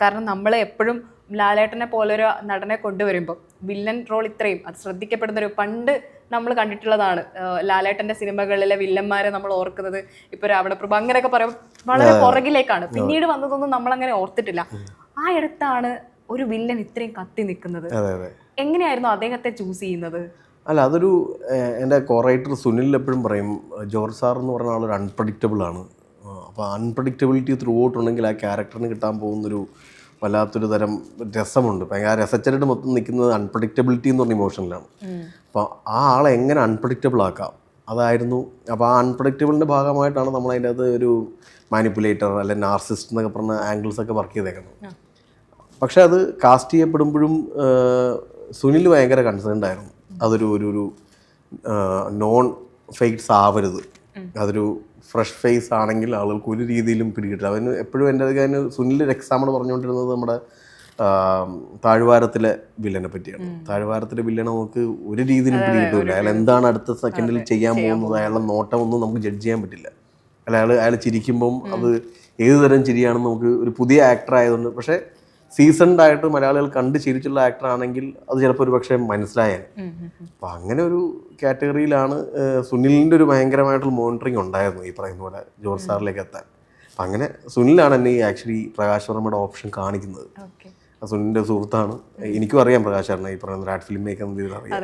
കാരണം നമ്മളെ എപ്പോഴും ലാലേട്ടനെ പോലൊരു നടനെ കൊണ്ടുവരുമ്പോൾ വില്ലൻ റോൾ ഇത്രയും അത് ശ്രദ്ധിക്കപ്പെടുന്നൊരു, പണ്ട് നമ്മൾ കണ്ടിട്ടുള്ളതാണ് ലാലേട്ടന്റെ സിനിമകളിലെ വില്ലന്മാരെ നമ്മൾ ഓർക്കുന്നത് ഇപ്പൊ രാവണപ്രഭ അങ്ങനെയൊക്കെ പറയുമ്പോൾ വളരെ പുറകിലേക്കാണ്. പിന്നീട് വന്നതൊന്നും നമ്മളങ്ങനെ ഓർത്തിട്ടില്ല. ആ ഇടത്താണ് ഒരു വില്ലൻ ഇത്രയും കത്തി നിൽക്കുന്നത്. എങ്ങനെയായിരുന്നു അദ്ദേഹത്തെ ചൂസ് ചെയ്യുന്നത്? അല്ല, അതൊരു എൻ്റെ കോറൈറ്റർ സുനിൽ എപ്പോഴും പറയും, ജോർജ് സാർ എന്ന് പറഞ്ഞ ആളൊരു അൺപ്രഡിക്റ്റബിൾ ആണ്. അപ്പോൾ അൺപ്രഡിക്റ്റബിലിറ്റി ത്രൂ ഔട്ട് ഉണ്ടെങ്കിൽ ആ ക്യാരക്ടറിന് കിട്ടാൻ പോകുന്നൊരു വല്ലാത്തൊരു തരം രസമുണ്ട്. ആ രസച്ചരട് മൊത്തം നിൽക്കുന്നത് അൺപ്രഡിക്റ്റബിലിറ്റി എന്ന് പറഞ്ഞ ഇമോഷനിലാണ്. അപ്പോൾ ആ ആളെ എങ്ങനെ അൺപ്രഡിക്റ്റബിൾ ആക്കാം, അതായിരുന്നു. അപ്പോൾ ആ അൺപ്രഡിക്റ്റബിളിൻ്റെ ഭാഗമായിട്ടാണ് നമ്മൾ അതിൻ്റെ അകത്ത് ഒരു മാനിപ്പുലേറ്റർ അല്ലെങ്കിൽ നാർസിസ്റ്റ് എന്നൊക്കെ പറഞ്ഞ ആംഗിൾസൊക്കെ വർക്ക് ചെയ്തേക്കുന്നത്. പക്ഷെ അത് കാസ്റ്റ് ചെയ്യപ്പെടുമ്പോഴും സുനിൽ ഭയങ്കര കൺസേൺഡ് ആയിരുന്നു. അതൊരു ഒരു നോൺ ഫേക്സ് ആവരുത്, അതൊരു ഫ്രഷ് ഫേസ് ആണെങ്കിൽ ആളുകൾക്ക് ഒരു രീതിയിലും പിടികിട്ടില്ല. അവന് എപ്പോഴും എൻ്റെ അതിന് സുനിലൊരു എക്സാമ്പിൾ പറഞ്ഞുകൊണ്ടിരുന്നത് നമ്മുടെ താഴ്വാരത്തിലെ വില്ലനെ പറ്റിയാണ്. താഴ്വാരത്തിലെ വില്ലനെ നമുക്ക് ഒരു രീതിയിലും പിടികിട്ടില്ല. അയാൾ എന്താണ് അടുത്ത സെക്കൻഡിൽ ചെയ്യാൻ പോകുന്നത്, അയാളുടെ നോട്ടം ഒന്നും നമുക്ക് ജഡ്ജ് ചെയ്യാൻ പറ്റില്ല. അയാൾ ചിരിക്കുമ്പം അത് ഏത് തരം ചിരിയാണെന്ന് നമുക്ക് ഒരു പുതിയ ആക്ടർ ആയതുകൊണ്ട്. പക്ഷേ സീസൺഡ് ആയിട്ട് മലയാളികൾ കണ്ട് ചിരിച്ചുള്ള ആക്ടർ ആണെങ്കിൽ അത് ചിലപ്പോൾ ഒരു പക്ഷേ മനസ്സിലായാൽ. അപ്പം അങ്ങനെ ഒരു കാറ്റഗറിയിലാണ് സുനിലിൻ്റെ ഒരു ഭയങ്കരമായിട്ടുള്ള മോണിറ്ററിങ് ഉണ്ടായിരുന്നു ഈ പറയുന്ന പോലെ ജോർജ് സാറിലേക്ക് എത്താൻ. അപ്പം അങ്ങനെ സുനിലാണ് എന്നെ ഈ ആക്ച്വലി പ്രകാശ് വർമ്മയുടെ ഓപ്ഷൻ കാണിക്കുന്നത്. സുനിലിൻ്റെ സുഹൃത്താണ്, എനിക്കും അറിയാം പ്രകാശ് സാറിനെ, ഈ പറയുന്ന ആർട്ട് ഫിലിം മേക്കർ എന്ന രീതിയിൽ അറിയാം.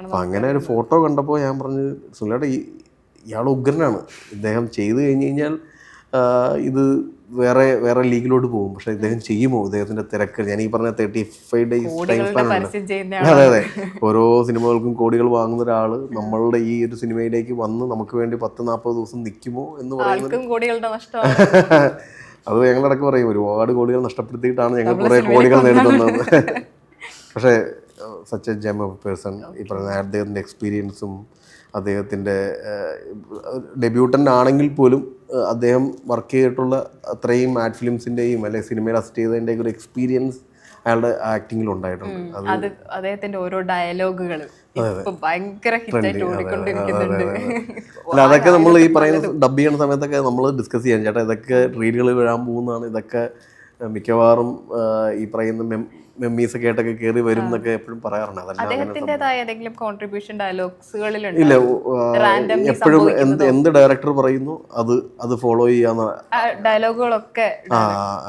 അപ്പം അങ്ങനെ ഒരു ഫോട്ടോ കണ്ടപ്പോൾ ഞാൻ പറഞ്ഞു, സുനിലേട്ടാ ഇയാൾ ഉഗ്രനാണ്, ഇദ്ദേഹം ചെയ്ത് കഴിഞ്ഞ് കഴിഞ്ഞാൽ ഇത് വേറെ ലീഗിലോട്ട് പോകും. പക്ഷെ ഇദ്ദേഹം ചെയ്യുമോ, ഇദ്ദേഹത്തിന്റെ തിരക്ക്, ഞാൻ ഈ പറഞ്ഞ 35 days ടൈം സ്പാൻ ഉണ്ട്. അതെ, ഓരോ സിനിമകൾക്കും കോടികൾ വാങ്ങുന്ന ഒരാള് നമ്മളുടെ ഈ ഒരു സിനിമയിലേക്ക് വന്ന് നമുക്ക് വേണ്ടി 10-40 ദിവസം നിൽക്കുമോ എന്ന് പറയുന്നത് അത് ഞങ്ങളടക്കം പറയും, ഒരുപാട് കോടികൾ നഷ്ടപ്പെടുത്തിയിട്ടാണ് ഞങ്ങൾ കുറെ കോടികൾ നേടുന്നത്. പക്ഷേ such a gem of person, ഈ പറഞ്ഞ അദ്ദേഹത്തിൻ്റെ എക്സ്പീരിയൻസും അദ്ദേഹത്തിൻ്റെ ഡെബ്യൂട്ടൻ്റ് ആണെങ്കിൽ പോലും അദ്ദേഹം വർക്ക് ചെയ്തിട്ടുള്ള അത്രയും ആഡ് ഫിലിംസിൻ്റെയും അല്ലെങ്കിൽ സിനിമയിൽ അസിസ്റ്റ് ചെയ്തതിൻ്റെയൊക്കെ ഒരു എക്സ്പീരിയൻസ് അയാളുടെ ആക്ടിങ്ങിൽ ഉണ്ടായിട്ടുണ്ട്. അത് അദ്ദേഹത്തിന്റെ ഓരോ ഡയലോഗുകൾ ഇപ്പൊ ഭയങ്കര ഹിറ്റായിട്ട് ഓടിക്കൊണ്ടിരിക്കുന്നുണ്ട്. അല്ല, അതൊക്കെ നമ്മൾ ഈ പറയുന്ന ഡബ് ചെയ്യുന്ന സമയത്തൊക്കെ നമ്മൾ ഡിസ്കസ് ചെയ്യാൻ, ചേട്ടാ ഇതൊക്കെ റീലുകൾ വരാൻ പോകുന്നതാണ്, ഇതൊക്കെ മിക്കവാറും ഈ പറയുന്ന മെമ്മീസ് ഒക്കെ ആയിട്ടൊക്കെ കയറി വരും എന്നൊക്കെ എപ്പോഴും പറയാറുണ്ട്. അതല്ല അദ്ദേഹത്തിന്റേതായ ഏതെങ്കിലും കോൺട്രിബ്യൂഷൻ ഡയലോഗ്സുകളിലുണ്ട് ഇല്ല, എപ്പോഴും എന്ത് ഡയറക്ടർ പറയുന്നു അത് ഫോളോ ചെയ്യാന്ന് ഡയലോഗുകളൊക്കെ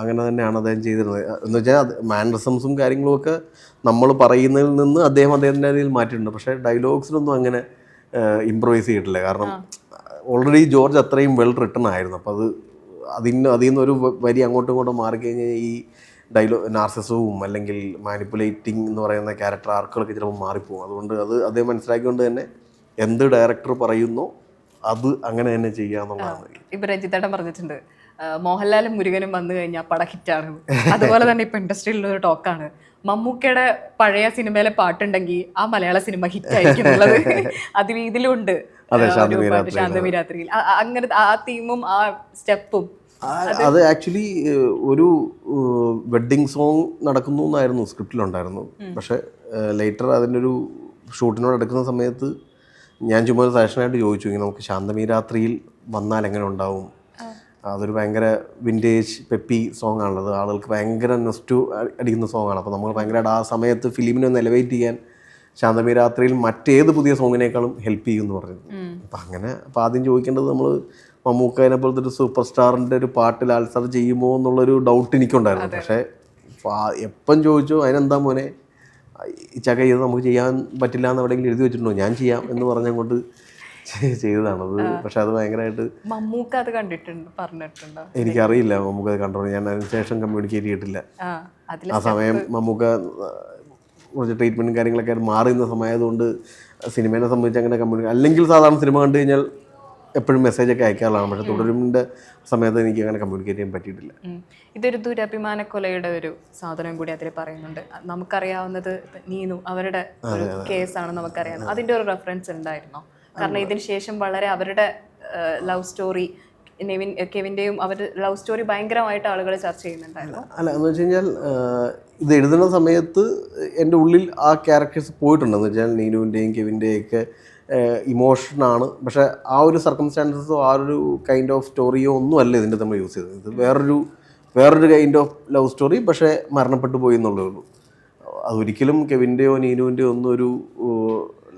അങ്ങനെ തന്നെയാണ് അദ്ദേഹം ചെയ്തിരുന്നത്. എന്ന് വെച്ചാൽ മാനറിസംസും കാര്യങ്ങളും ഒക്കെ നമ്മൾ പറയുന്നതിൽ നിന്ന് അദ്ദേഹത്തിൻ്റെ രീതിയിൽ മാറ്റിയിട്ടുണ്ട്. പക്ഷേ ഡയലോഗ്സിലൊന്നും അങ്ങനെ ഇംപ്രൂവൈസ് ചെയ്തിട്ടില്ല. കാരണം ഓൾറെഡി ജോർജ് അത്രയും വെൽ റിട്ടൺ ആയിരുന്നു. അപ്പോൾ അതിൽ നിന്നൊരു വരി അങ്ങോട്ടും ഇങ്ങോട്ടും മാറിക്കഴിഞ്ഞാൽ ഈ നാർസിസവും അല്ലെങ്കിൽ മാനിപ്പുലേറ്റിംഗ് എന്ന് പറയുന്ന ക്യാരക്ടർ ആർക്കുകളൊക്കെ ചിലപ്പോൾ മാറിപ്പോകും. അതുകൊണ്ട് അദ്ദേഹം മനസ്സിലാക്കിക്കൊണ്ട് തന്നെ എന്ത് ഡയറക്ടർ പറയുന്നോ അത് അങ്ങനെ തന്നെ ചെയ്യാന്നുള്ളതാണ്. ഇപ്പൊ രഞ്ജിത്തേട്ടൻ പറഞ്ഞിട്ടുണ്ട് മോഹൻലാലും മുരുകനും വന്നു കഴിഞ്ഞാൽ പട ഹിറ്റാണ്. അതുപോലെ തന്നെ ഇപ്പൊ ഇൻഡസ്ട്രിയിലുള്ള ഒരു ടോക്കാണ് മമ്മൂക്കയുടെ പഴയ സിനിമയിലെ പാട്ടുണ്ടെങ്കിൽ ആ മലയാള സിനിമ ഹിറ്റായിരിക്കും എന്നുള്ളത്. അതിൽ ഇതിലുണ്ട് ശാന്തമി രാത്രിയിൽ അങ്ങനെ ആ തീമും ആ സ്റ്റെപ്പും. അത് ആക്ച്വലി ഒരു വെഡ്ഡിങ് സോങ് നടക്കുന്നു എന്നായിരുന്നു സ്ക്രിപ്റ്റിലുണ്ടായിരുന്നു. പക്ഷെ ലേറ്റർ അതിൻ്റെ ഒരു ഷൂട്ടിനോട് എടുക്കുന്ന സമയത്ത് ഞാൻ ചുമ്മാ ഒരു സജഷനായിട്ട് ചോദിച്ചു, ഇങ്ങനെ നമുക്ക് ശാന്തമി രാത്രിയിൽ വന്നാൽ എങ്ങനെ ഉണ്ടാവും. അതൊരു ഭയങ്കര വിൻറ്റേജ് പെപ്പി സോങ് ആണുള്ളത്, ആളുകൾക്ക് ഭയങ്കര നെസ്റ്റു അടിക്കുന്ന സോങ്ങാണ്. അപ്പോൾ നമ്മൾ ഭയങ്കരമായിട്ട് ആ സമയത്ത് ഫിലിമിനെ ഒന്ന് എലവേറ്റ് ചെയ്യാൻ ശാന്തമി രാത്രിയിൽ മറ്റേത് പുതിയ സോങ്ങിനേക്കാളും ഹെൽപ്പ് ചെയ്യുമെന്ന് പറഞ്ഞു. അപ്പോൾ ആദ്യം ചോദിക്കേണ്ടത് നമ്മൾ മമ്മൂക്കനെ പോലത്തെ ഒരു സൂപ്പർ സ്റ്റാറിൻ്റെ ഒരു പാട്ടിൽ ആൽസർ ചെയ്യുമോ എന്നുള്ളൊരു ഡൗട്ട് എനിക്കുണ്ടായിരുന്നു. പക്ഷേ എപ്പം ചോദിച്ചു അതിനെന്താ മോനെ ഈ ചക്ക ചെയ്ത് നമുക്ക് ചെയ്യാൻ പറ്റില്ല എന്ന് എവിടെയെങ്കിലും എഴുതി വെച്ചിട്ടുണ്ടോ, ഞാൻ ചെയ്യാം എന്ന് പറഞ്ഞങ്ങോട്ട് ചെയ്തതാണത്. പക്ഷെ അത് ഭയങ്കരമായിട്ട് മമ്മൂക്ക അത് കണ്ടിട്ടുണ്ട് പറഞ്ഞിട്ടുണ്ടോ എനിക്കറിയില്ല. മമ്മൂക്ക അത് കണ്ടോ, ഞാൻ അതിന് ശേഷം കമ്മ്യൂണിക്കേറ്റ് ചെയ്തിട്ടില്ല. ആ സമയം മമ്മൂക്ക കുറച്ച് ട്രീറ്റ്മെൻറ്റും കാര്യങ്ങളൊക്കെ മാറുന്ന സമയമായതുകൊണ്ട് സിനിമയെ സംബന്ധിച്ച് അങ്ങനെ അല്ലെങ്കിൽ സാധാരണ സിനിമ കണ്ടു കഴിഞ്ഞാൽ എപ്പോഴും മെസ്സേജൊക്കെ അയക്കാറുള്ളതാണ്. പക്ഷേ തുടരുമിൻ്റെ സമയത്ത് എനിക്ക് അങ്ങനെ കമ്മ്യൂണിക്കേറ്റ് ചെയ്യാൻ പറ്റിയിട്ടില്ല. ഇതൊരു ദുരഭിമാന കൊലയുടെ ഒരു സാധനം കൂടി അതിൽ പറയുന്നുണ്ട്. നമുക്കറിയാവുന്നത് നീനു അവരുടെ കേസാണ് നമുക്കറിയാം. അതിൻ്റെ ഒരു റെഫറൻസ് ഉണ്ടായിരുന്നോ? കാരണം ഇതിന് ശേഷം വളരെ അവരുടെ ലവ് സ്റ്റോറി കെവിൻ്റെയും അവർ ലവ് സ്റ്റോറി ഭയങ്കരമായിട്ട് ആളുകൾ ചർച്ച ചെയ്യുന്നുണ്ടായിരുന്നു. അല്ല, എന്ന് വെച്ച് കഴിഞ്ഞാൽ ഇത് എഴുതുന്ന സമയത്ത് എൻ്റെ ഉള്ളിൽ ആ ക്യാരക്ടേഴ്സ് പോയിട്ടുണ്ടെന്ന് വെച്ചാൽ നീനുവിൻ്റെയും കെവിൻ്റെയൊക്കെ ഇമോഷനാണ്. പക്ഷേ ആ ഒരു സർക്കംസ്റ്റാൻസസോ ആ ഒരു കൈൻഡ് ഓഫ് സ്റ്റോറിയോ ഒന്നും അല്ല ഇതിൻ്റെ നമ്മൾ യൂസ് ചെയ്തത്. ഇത് വേറൊരു കൈൻഡ് ഓഫ് ലവ് സ്റ്റോറി, പക്ഷേ മരണപ്പെട്ടു പോയി എന്നുള്ളേ ഉള്ളൂ. അതൊരിക്കലും കെവിൻ്റെയോ നീനുവിൻ്റെയോ ഒന്നും ഒരു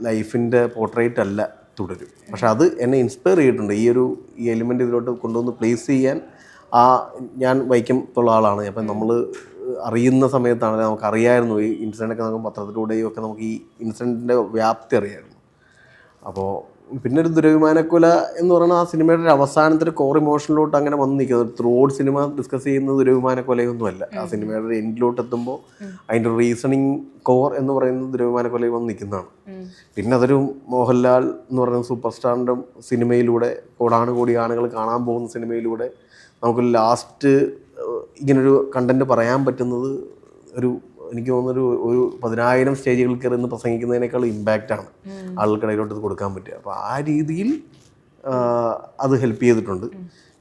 ലൈഫിൻ്റെ പോർട്രേറ്റ് അല്ല തുടരും. പക്ഷെ അത് എന്നെ ഇൻസ്പയർ ചെയ്തിട്ടുണ്ട്. ഈ എലിമെൻ്റ് ഇതിലോട്ട് കൊണ്ടുവന്ന് പ്ലേസ് ചെയ്യാൻ. ഞാൻ വൈക്കത്തുള്ള ആളാണ്. അപ്പം നമ്മൾ അറിയുന്ന സമയത്താണെങ്കിൽ നമുക്കറിയായിരുന്നു ഈ ഇൻസിഡൻ്റൊക്കെ നമുക്ക് പത്രത്തിലൂടെയും ഒക്കെ നമുക്ക് ഈ ഇൻസിഡൻറ്റിൻ്റെ വ്യാപ്തി അറിയായിരുന്നു. അപ്പോൾ പിന്നെ ഒരു ദുരഭിമാനക്കൊല എന്ന് പറയുന്നത് ആ സിനിമയുടെ ഒരു അവസാനത്തെ കോർ ഇമോഷനിലോട്ട് അങ്ങനെ വന്ന് നിൽക്കുന്നത്. ത്രൂ ഔട്ട് സിനിമ ഡിസ്കസ് ചെയ്യുന്നത് ദുരഭിമാനക്കൊലയൊന്നുമല്ല. ആ സിനിമയുടെ ഒരു എൻഡിലോട്ട് എത്തുമ്പോൾ അതിൻ്റെ റീസണിങ് കോർ എന്ന് പറയുന്നത് ദുരഭിമാനക്കൊലയിൽ വന്ന് നിൽക്കുന്നതാണ്. പിന്നെ അതൊരു മോഹൻലാൽ എന്ന് പറയുന്ന സൂപ്പർ സ്റ്റാറിൻ്റെ സിനിമയിലൂടെ കോടാനുകോടി ആളുകൾ കാണാൻ പോകുന്ന സിനിമയിലൂടെ നമുക്ക് ലാസ്റ്റ് ഇങ്ങനൊരു കണ്ടന്റ് പറയാൻ പറ്റുന്നത് എനിക്ക് തോന്നുന്നൊരു 10,000 സ്റ്റേജുകളിൽ കയറി നിന്ന് പ്രസംഗിക്കുന്നതിനേക്കാൾ ഇമ്പാക്റ്റാണ് ആളുകൾക്കിടയിലോട്ട് ഇത് കൊടുക്കാൻ പറ്റുക. അപ്പോൾ ആ രീതിയിൽ അത് ഹെൽപ്പ് ചെയ്തിട്ടുണ്ട്.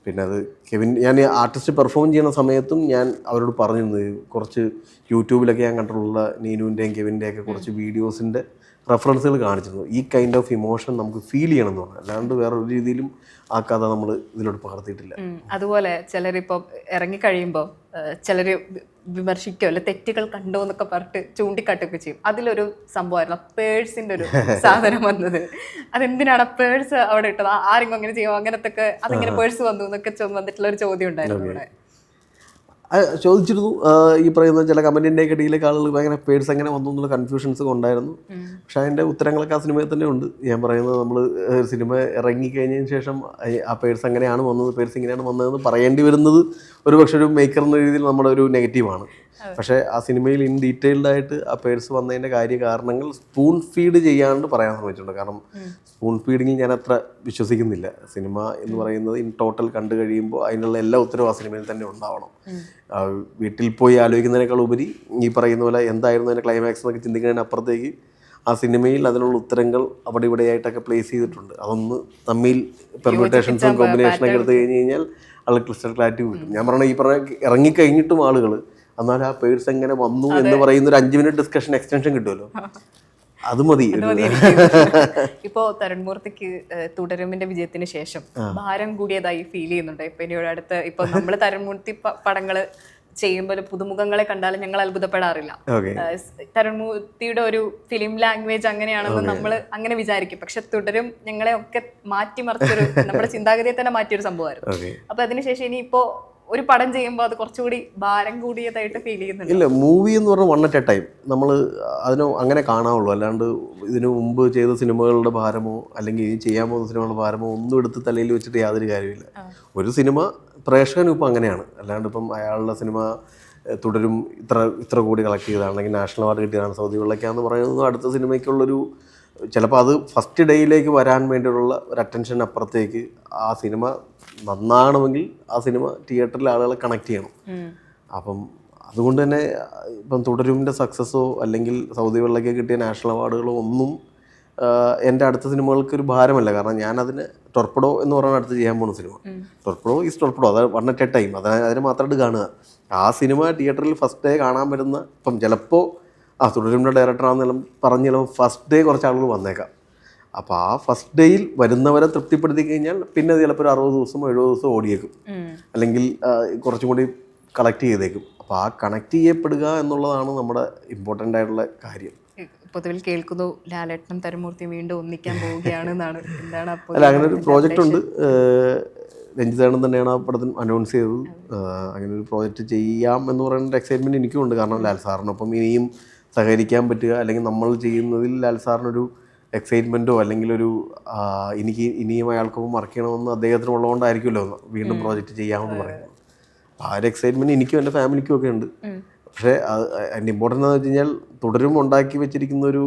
പിന്നെ അത് ഞാൻ ആർട്ടിസ്റ്റ് പെർഫോം ചെയ്യുന്ന സമയത്തും ഞാൻ അവരോട് പറഞ്ഞിരുന്നത് കുറച്ച് യൂട്യൂബിലൊക്കെ ഞാൻ കണ്ടിട്ടുള്ള നീനുവിൻ്റെയും കെവിൻ്റെയൊക്കെ കുറച്ച് വീഡിയോസിൻ്റെ റെഫറൻസുകൾ കാണിച്ചിരുന്നു. ഈ കൈൻഡ് ഓഫ് ഇമോഷൻ നമുക്ക് ഫീൽ ചെയ്യണം എന്ന് പറഞ്ഞു. അല്ലാണ്ട് വേറൊരു രീതിയിലും ആ കഥ നമ്മൾ ഇതിലോട്ട് പകർത്തിയിട്ടില്ല. അതുപോലെ ചിലരിപ്പോൾ ഇറങ്ങിക്കഴിയുമ്പോൾ ചിലർ വിമർശിക്കോ അല്ലെ തെറ്റുകൾ കണ്ടോ എന്നൊക്കെ പറഞ്ഞിട്ട് ചൂണ്ടിക്കാട്ടുകയൊക്കെ ചെയ്യും. അതിലൊരു സംഭവമായിരുന്നു പേഴ്സിൻ്റെ ഒരു സാധനം വന്നത്. അതെന്തിനാണ് പേഴ്സ് അവിടെ ഇട്ടത്, ആരെങ്കിലും അങ്ങനെ ചെയ്യുമോ, അങ്ങനത്തെ അതെങ്ങനെ പേഴ്സ് വന്നു എന്നൊക്കെ വന്നിട്ടുള്ള ഒരു ചോദ്യം ഉണ്ടായിരുന്നു ഇവിടെ. ചോദിച്ചിരുന്നു. ഈ പറയുന്ന ചില കമൻറ്റിൻ്റെ ഇടയിലേക്ക് ആളുകൾ ഭയങ്കര പേഴ്സ് എങ്ങനെ വന്നു എന്നുള്ള കൺഫ്യൂഷൻസ് ഉണ്ടായിരുന്നു. പക്ഷേ അതിൻ്റെ ഉത്തരങ്ങളൊക്കെ ആ സിനിമയിൽ തന്നെ ഉണ്ട്. ഞാൻ പറയുന്നത് നമ്മൾ സിനിമ ഇറങ്ങിക്കഴിഞ്ഞതിന് ശേഷം ആ പേഴ്സ് എങ്ങനെയാണ് വന്നത്, പേഴ്സ് ഇങ്ങനെയാണ് വന്നതെന്ന് പറയേണ്ടി വരുന്നത് ഒരു പക്ഷേ ഒരു മേക്കർ എന്ന രീതിയിൽ നമ്മുടെ ഒരു നെഗറ്റീവാണ്. പക്ഷേ ആ സിനിമയിൽ ഇൻ ഡീറ്റെയിൽഡായിട്ട് ആ പേഴ്സ് വന്നതിൻ്റെ കാര്യകാരണങ്ങൾ സ്പൂൺ ഫീഡ് ചെയ്യാണ്ട് പറയാൻ ശ്രമിച്ചിട്ടുണ്ട്. കാരണം സ്പൂൺ ഫീഡിങ്ങിൽ ഞാൻ അത്ര വിശ്വസിക്കുന്നില്ല. സിനിമ എന്ന് പറയുന്നത് ഇൻ ടോട്ടൽ കണ്ടു കഴിയുമ്പോൾ അതിനുള്ള എല്ലാ ഉത്തരവും ആ സിനിമയിൽ തന്നെ ഉണ്ടാവണം. വീട്ടിൽ പോയി ആലോചിക്കുന്നതിനേക്കാൾ ഉപരി ഈ പറയുന്ന പോലെ എന്തായിരുന്നു അതിൻ്റെ ക്ലൈമാക്സ് എന്നൊക്കെ ചിന്തിക്കുന്നതിനപ്പുറത്തേക്ക് ആ സിനിമയിൽ അതിനുള്ള ഉത്തരങ്ങൾ അവിടെ ഇവിടെയായിട്ടൊക്കെ പ്ലേസ് ചെയ്തിട്ടുണ്ട്. അതൊന്ന് തമ്മിൽ പെർമ്യൂട്ടേഷൻസും കോമ്പിനേഷനൊക്കെ എടുത്തു കഴിഞ്ഞ് കഴിഞ്ഞാൽ ആൾ ക്രിസ്റ്റൽ ക്ലാരിറ്റി കിട്ടും. ഞാൻ പറഞ്ഞ ഈ പറഞ്ഞ ഇറങ്ങിക്കഴിഞ്ഞിട്ടും ആളുകൾ എന്നാൽ ആ പേഴ്സ് എങ്ങനെ വന്നു എന്ന് പറയുന്ന ഒരു 5 മിനിറ്റ് ഡിസ്കഷൻ എക്സ്റ്റൻഷൻ കിട്ടുമല്ലോ, അത് മതി. ഇപ്പോ തരുൺമൂർത്തിക്ക് തുടരുമിന്റെ വിജയത്തിന് ശേഷം ഭാരം കൂടിയതായി ഫീൽ ചെയ്യുന്നുണ്ട്? ഇപ്പൊ ഇനി അടുത്ത ഇപ്പൊ നമ്മള് തരുൺമൂർത്തി പടങ്ങള് ചെയ്യുമ്പോൾ പുതുമുഖങ്ങളെ കണ്ടാലും ഞങ്ങൾ അത്ഭുതപ്പെടാറില്ല. തരുൺമൂർത്തിയുടെ ഒരു ഫിലിം ലാംഗ്വേജ് അങ്ങനെയാണെന്ന് നമ്മൾ അങ്ങനെ വിചാരിക്കും. പക്ഷെ തുടരും ഞങ്ങളെ ഒക്കെ മാറ്റിമറിച്ചൊരു നമ്മുടെ ചിന്താഗതിയെ തന്നെ മാറ്റിയൊരു സംഭവമായിരുന്നു. അപ്പൊ അതിനുശേഷം ഇനി ഇപ്പോ ഒരു പടം ചെയ്യുമ്പോൾ അത് കുറച്ചുകൂടി ഭാരം കൂടിയതായിട്ട് ഫീൽ ചെയ്യുന്നുണ്ട്? ഇല്ല, മൂവി എന്ന് പറഞ്ഞാൽ വൺ അറ്റ് എ ടൈം നമ്മൾ അതിന് അങ്ങനെ കാണാവുള്ളൂ. അല്ലാണ്ട് ഇതിനു മുമ്പ് ചെയ്ത സിനിമകളുടെ ഭാരമോ അല്ലെങ്കിൽ ഇനി ചെയ്യാൻ പോകുന്ന സിനിമകളുടെ ഭാരമോ ഒന്നും എടുത്ത് തലയിൽ വെച്ചിട്ട് യാതൊരു കാര്യമില്ല. ഒരു സിനിമ പ്രേക്ഷകനും ഇപ്പം അങ്ങനെയാണ്. അല്ലാണ്ട് ഇപ്പം അയാളുടെ സിനിമ തുടരും ഇത്ര കോടി കളക്ട് ചെയ്തതാണ് അല്ലെങ്കിൽ നാഷണൽ അവാർഡ് കിട്ടിയതാണ് സൗദികളിലേക്കാന്ന് പറയുന്നത് അടുത്ത സിനിമയ്ക്കുള്ളൊരു ചിലപ്പോൾ അത് ഫസ്റ്റ് ഡേയിലേക്ക് വരാൻ വേണ്ടിയുള്ള ഒരു അറ്റൻഷൻ അപ്പുറത്തേക്ക് ആ സിനിമ നന്നാകണമെങ്കിൽ ആ സിനിമ തിയേറ്ററിൽ ആളുകളെ കണക്ട് ചെയ്യണം. അപ്പം അതുകൊണ്ട് തന്നെ ഇപ്പം തുടരുമിൻ്റെ സക്സസ്സോ അല്ലെങ്കിൽ സൗദികളിലേക്ക് കിട്ടിയ നാഷണൽ അവാർഡുകളോ ഒന്നും എൻ്റെ അടുത്ത സിനിമകൾക്ക് ഒരു ഭാരമല്ല. കാരണം ഞാനതിന് ടൊർപ്പഡോ എന്ന് പറയുന്ന അടുത്ത് ചെയ്യാൻ പോകുന്ന സിനിമ ടൊർപ്പഡോ ഈസ് ടൊർപ്പഡോ, അത് വൺ അറ്റ് എ ടൈം, അതിന് മാത്രമായിട്ട് കാണുക. ആ സിനിമ തിയേറ്ററിൽ ഫസ്റ്റ് ഡേ കാണാൻ വരുന്ന ഇപ്പം ചിലപ്പോൾ തുടരുമിൻ്റെ ഡയറക്ടറാണെന്നെല്ലാം പറഞ്ഞ് ചിലപ്പോൾ ഫസ്റ്റ് ഡേ കുറച്ച് ആളുകൾ വന്നേക്കാം. അപ്പോൾ ആ ഫസ്റ്റ് ഡേയിൽ വരുന്നവരെ തൃപ്തിപ്പെടുത്തി കഴിഞ്ഞാൽ പിന്നെ ചിലപ്പോൾ ഒരു 60 ദിവസം 70 ദിവസം ഓടിയേക്കും, അല്ലെങ്കിൽ കുറച്ചും കൂടി കളക്ട് ചെയ്തേക്കും. അപ്പോൾ ആ കണക്ട് ചെയ്യപ്പെടുക എന്നുള്ളതാണ് നമ്മുടെ ഇമ്പോർട്ടൻ്റ് ആയിട്ടുള്ള കാര്യം. പൊതുവിൽ കേൾക്കുന്നു ലാലേട്ടനും തരുൺമൂർത്തിയും വീണ്ടും ഒന്നിക്കാൻ പോവുകയാണ് എന്നാണ്. എന്താണ്? അല്ല, അങ്ങനെ ഒരു പ്രോജക്റ്റ് ഉണ്ട്. രഞ്ജിത്തേട്ടൻ തന്നെയാണ് ആ പടത്തിന് അനൗൺസ് ചെയ്തത്. അങ്ങനെ ഒരു പ്രോജക്റ്റ് ചെയ്യാം എന്ന് പറയുന്ന എക്സൈറ്റ്മെൻറ്റ് എനിക്കും ഉണ്ട്. കാരണം ലാൽ സാറിനൊപ്പം ഇനിയും സഹകരിക്കാൻ പറ്റുക, അല്ലെങ്കിൽ നമ്മൾ ചെയ്യുന്നതിൽ ലാൽ സാറിനൊരു എക്സൈറ്റ്മെൻറ്റോ അല്ലെങ്കിൽ ഒരു എനിക്ക് ഇനിയും അയാൾക്കൊപ്പം വർക്ക് ചെയ്യണമെന്ന് അദ്ദേഹത്തിന് ഉള്ളതുകൊണ്ടായിരിക്കുമല്ലോ വീണ്ടും പ്രോജക്റ്റ് ചെയ്യാമെന്ന് പറയുന്നത്. ആ ഒരു എക്സൈറ്റ്മെൻറ്റ് എനിക്കും എൻ്റെ ഫാമിലിക്കും ഒക്കെ ഉണ്ട്. പക്ഷേ അതിൻ്റെ ഇമ്പോർട്ടൻ്റ് എന്ന് വെച്ച് കഴിഞ്ഞാൽ തുടരും ഉണ്ടാക്കി വെച്ചിരിക്കുന്ന ഒരു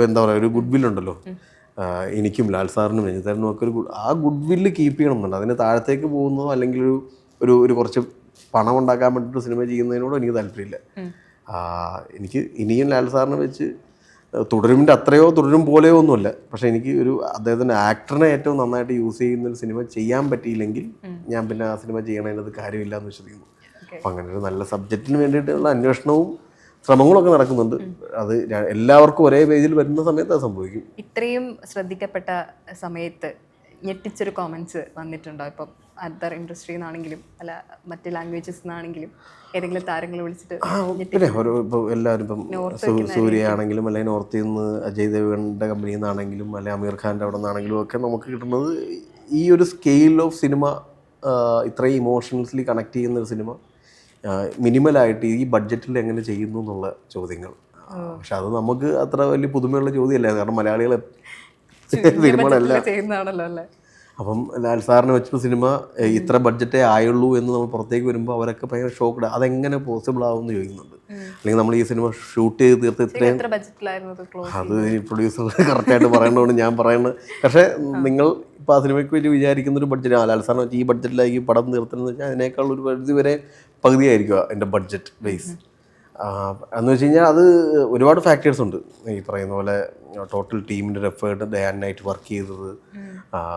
എന്താ പറയുക, ഒരു ഗുഡ് വില്ലുണ്ടല്ലോ എനിക്കും ലാൽ സാറിനും രഞ്ജിത്തേട്ടനും ഒക്കെ ആ ഗുഡ് വില്ല് കീപ്പ് ചെയ്യണം എന്നുണ്ട്. അതിന് താഴത്തേക്ക് പോകുന്നതോ അല്ലെങ്കിൽ ഒരു കുറച്ച് പണം ഉണ്ടാക്കാൻ വേണ്ടിയിട്ട് സിനിമ ചെയ്യുന്നതിനോട് എനിക്ക് താല്പര്യമില്ല. എനിക്ക് ഇനിയും ലാൽ സാറിനെ വെച്ച് തുടരുമിൻ്റെ അത്രയോ തുടരും പോലെയോ ഒന്നുമല്ല, പക്ഷേ എനിക്ക് അദ്ദേഹത്തിൻ്റെ ആക്ടറിനെ ഏറ്റവും നന്നായിട്ട് യൂസ് ചെയ്യുന്ന ഒരു സിനിമ ചെയ്യാൻ പറ്റിയില്ലെങ്കിൽ ഞാൻ പിന്നെ ആ സിനിമ ചെയ്യണതിനത് കാര്യമില്ല എന്ന് വിശ്വസിക്കുന്നു. അപ്പം അങ്ങനെ ഒരു നല്ല സബ്ജക്റ്റിന് വേണ്ടിയിട്ടുള്ള അന്വേഷണവും ശ്രമങ്ങളൊക്കെ നടക്കുന്നുണ്ട്. അത് എല്ലാവർക്കും ഒരേ പേജിൽ വരുന്ന സമയത്ത് അത് സംഭവിക്കും. ഇത്രയും ശ്രദ്ധിക്കപ്പെട്ട സമയത്ത് ഞെട്ടിച്ചൊരു കോമൻസ് വന്നിട്ടുണ്ടോ? ഇപ്പം അതർ ഇൻഡസ്ട്രിയിൽ നിന്നാണെങ്കിലും അല്ല മറ്റ് ലാംഗ്വേജസ് നിന്നാണെങ്കിലും ഏതെങ്കിലും താരങ്ങൾ വിളിച്ചിട്ട്? പിന്നെ ഇപ്പോൾ എല്ലാവരും ഇപ്പം സൂര്യ ആണെങ്കിലും അല്ലെങ്കിൽ നോർത്തിൽ നിന്ന് അജയ് ദേവ്ഗണിൻ്റെ കമ്പനിയിൽ നിന്നാണെങ്കിലും അല്ലെങ്കിൽ അമീർ ഖാൻ്റെ അവിടെ നിന്നാണെങ്കിലും ഒക്കെ നമുക്ക് കിട്ടുന്നത് ഈ ഒരു സ്കെയിൽ ഓഫ് സിനിമ, ഇത്രയും ഇമോഷണൽസ്ലി കണക്ട് ചെയ്യുന്നൊരു സിനിമ മിനിമലായിട്ട് ഈ ബഡ്ജറ്റിൽ എങ്ങനെ ചെയ്യുന്നു എന്നുള്ള ചോദ്യങ്ങൾ. പക്ഷെ അത് നമുക്ക് അത്ര വലിയ പുതുമയുള്ള ചോദ്യമല്ല, കാരണം മലയാളികൾ സിനിമകളെല്ലാം ചെയ്യുന്നതാണല്ലോ അല്ലേ. അപ്പം ലാൽ സാറിന് വെച്ച സിനിമ ഇത്ര ബഡ്ജറ്റേ ആയുള്ളൂ എന്ന് നമ്മൾ പുറത്തേക്ക് വരുമ്പോൾ അവരൊക്കെ ഭയങ്കര ഷോക്ക്ഡ്. അതെങ്ങനെ പോസിബിൾ ആവുമെന്ന് ചോദിക്കുന്നുണ്ട്. അല്ലെങ്കിൽ നമ്മൾ ഈ സിനിമ ഷൂട്ട് ചെയ്ത് തീർത്ത് ഇത്രയും, അത് ഈ പ്രൊഡ്യൂസർ കറക്റ്റായിട്ട് പറയേണ്ടതുകൊണ്ട് ഞാൻ പറയുന്നത്. പക്ഷേ നിങ്ങൾ ഇപ്പോൾ ആ സിനിമയ്ക്ക് വേണ്ടി വിചാരിക്കുന്നൊരു ബഡ്ജറ്റ്, ലാൽ സാറിന് വെച്ചാൽ ഈ ബഡ്ജറ്റിലായിരിക്കും പടം തീർത്തതെന്ന് വെച്ചാൽ അതിനേക്കാൾ ഒരു പരിധി വരെ പകുതിയായിരിക്കുക എൻ്റെ ബഡ്ജറ്റ് ബേസ്. എന്ന് വെച്ച് കഴിഞ്ഞാൽ അത് ഒരുപാട് ഫാക്ടേഴ്സ് ഉണ്ട്. ഈ പറയുന്ന പോലെ ടോട്ടൽ ടീമിൻ്റെ ഒരു effort, day and night work ചെയ്തത്,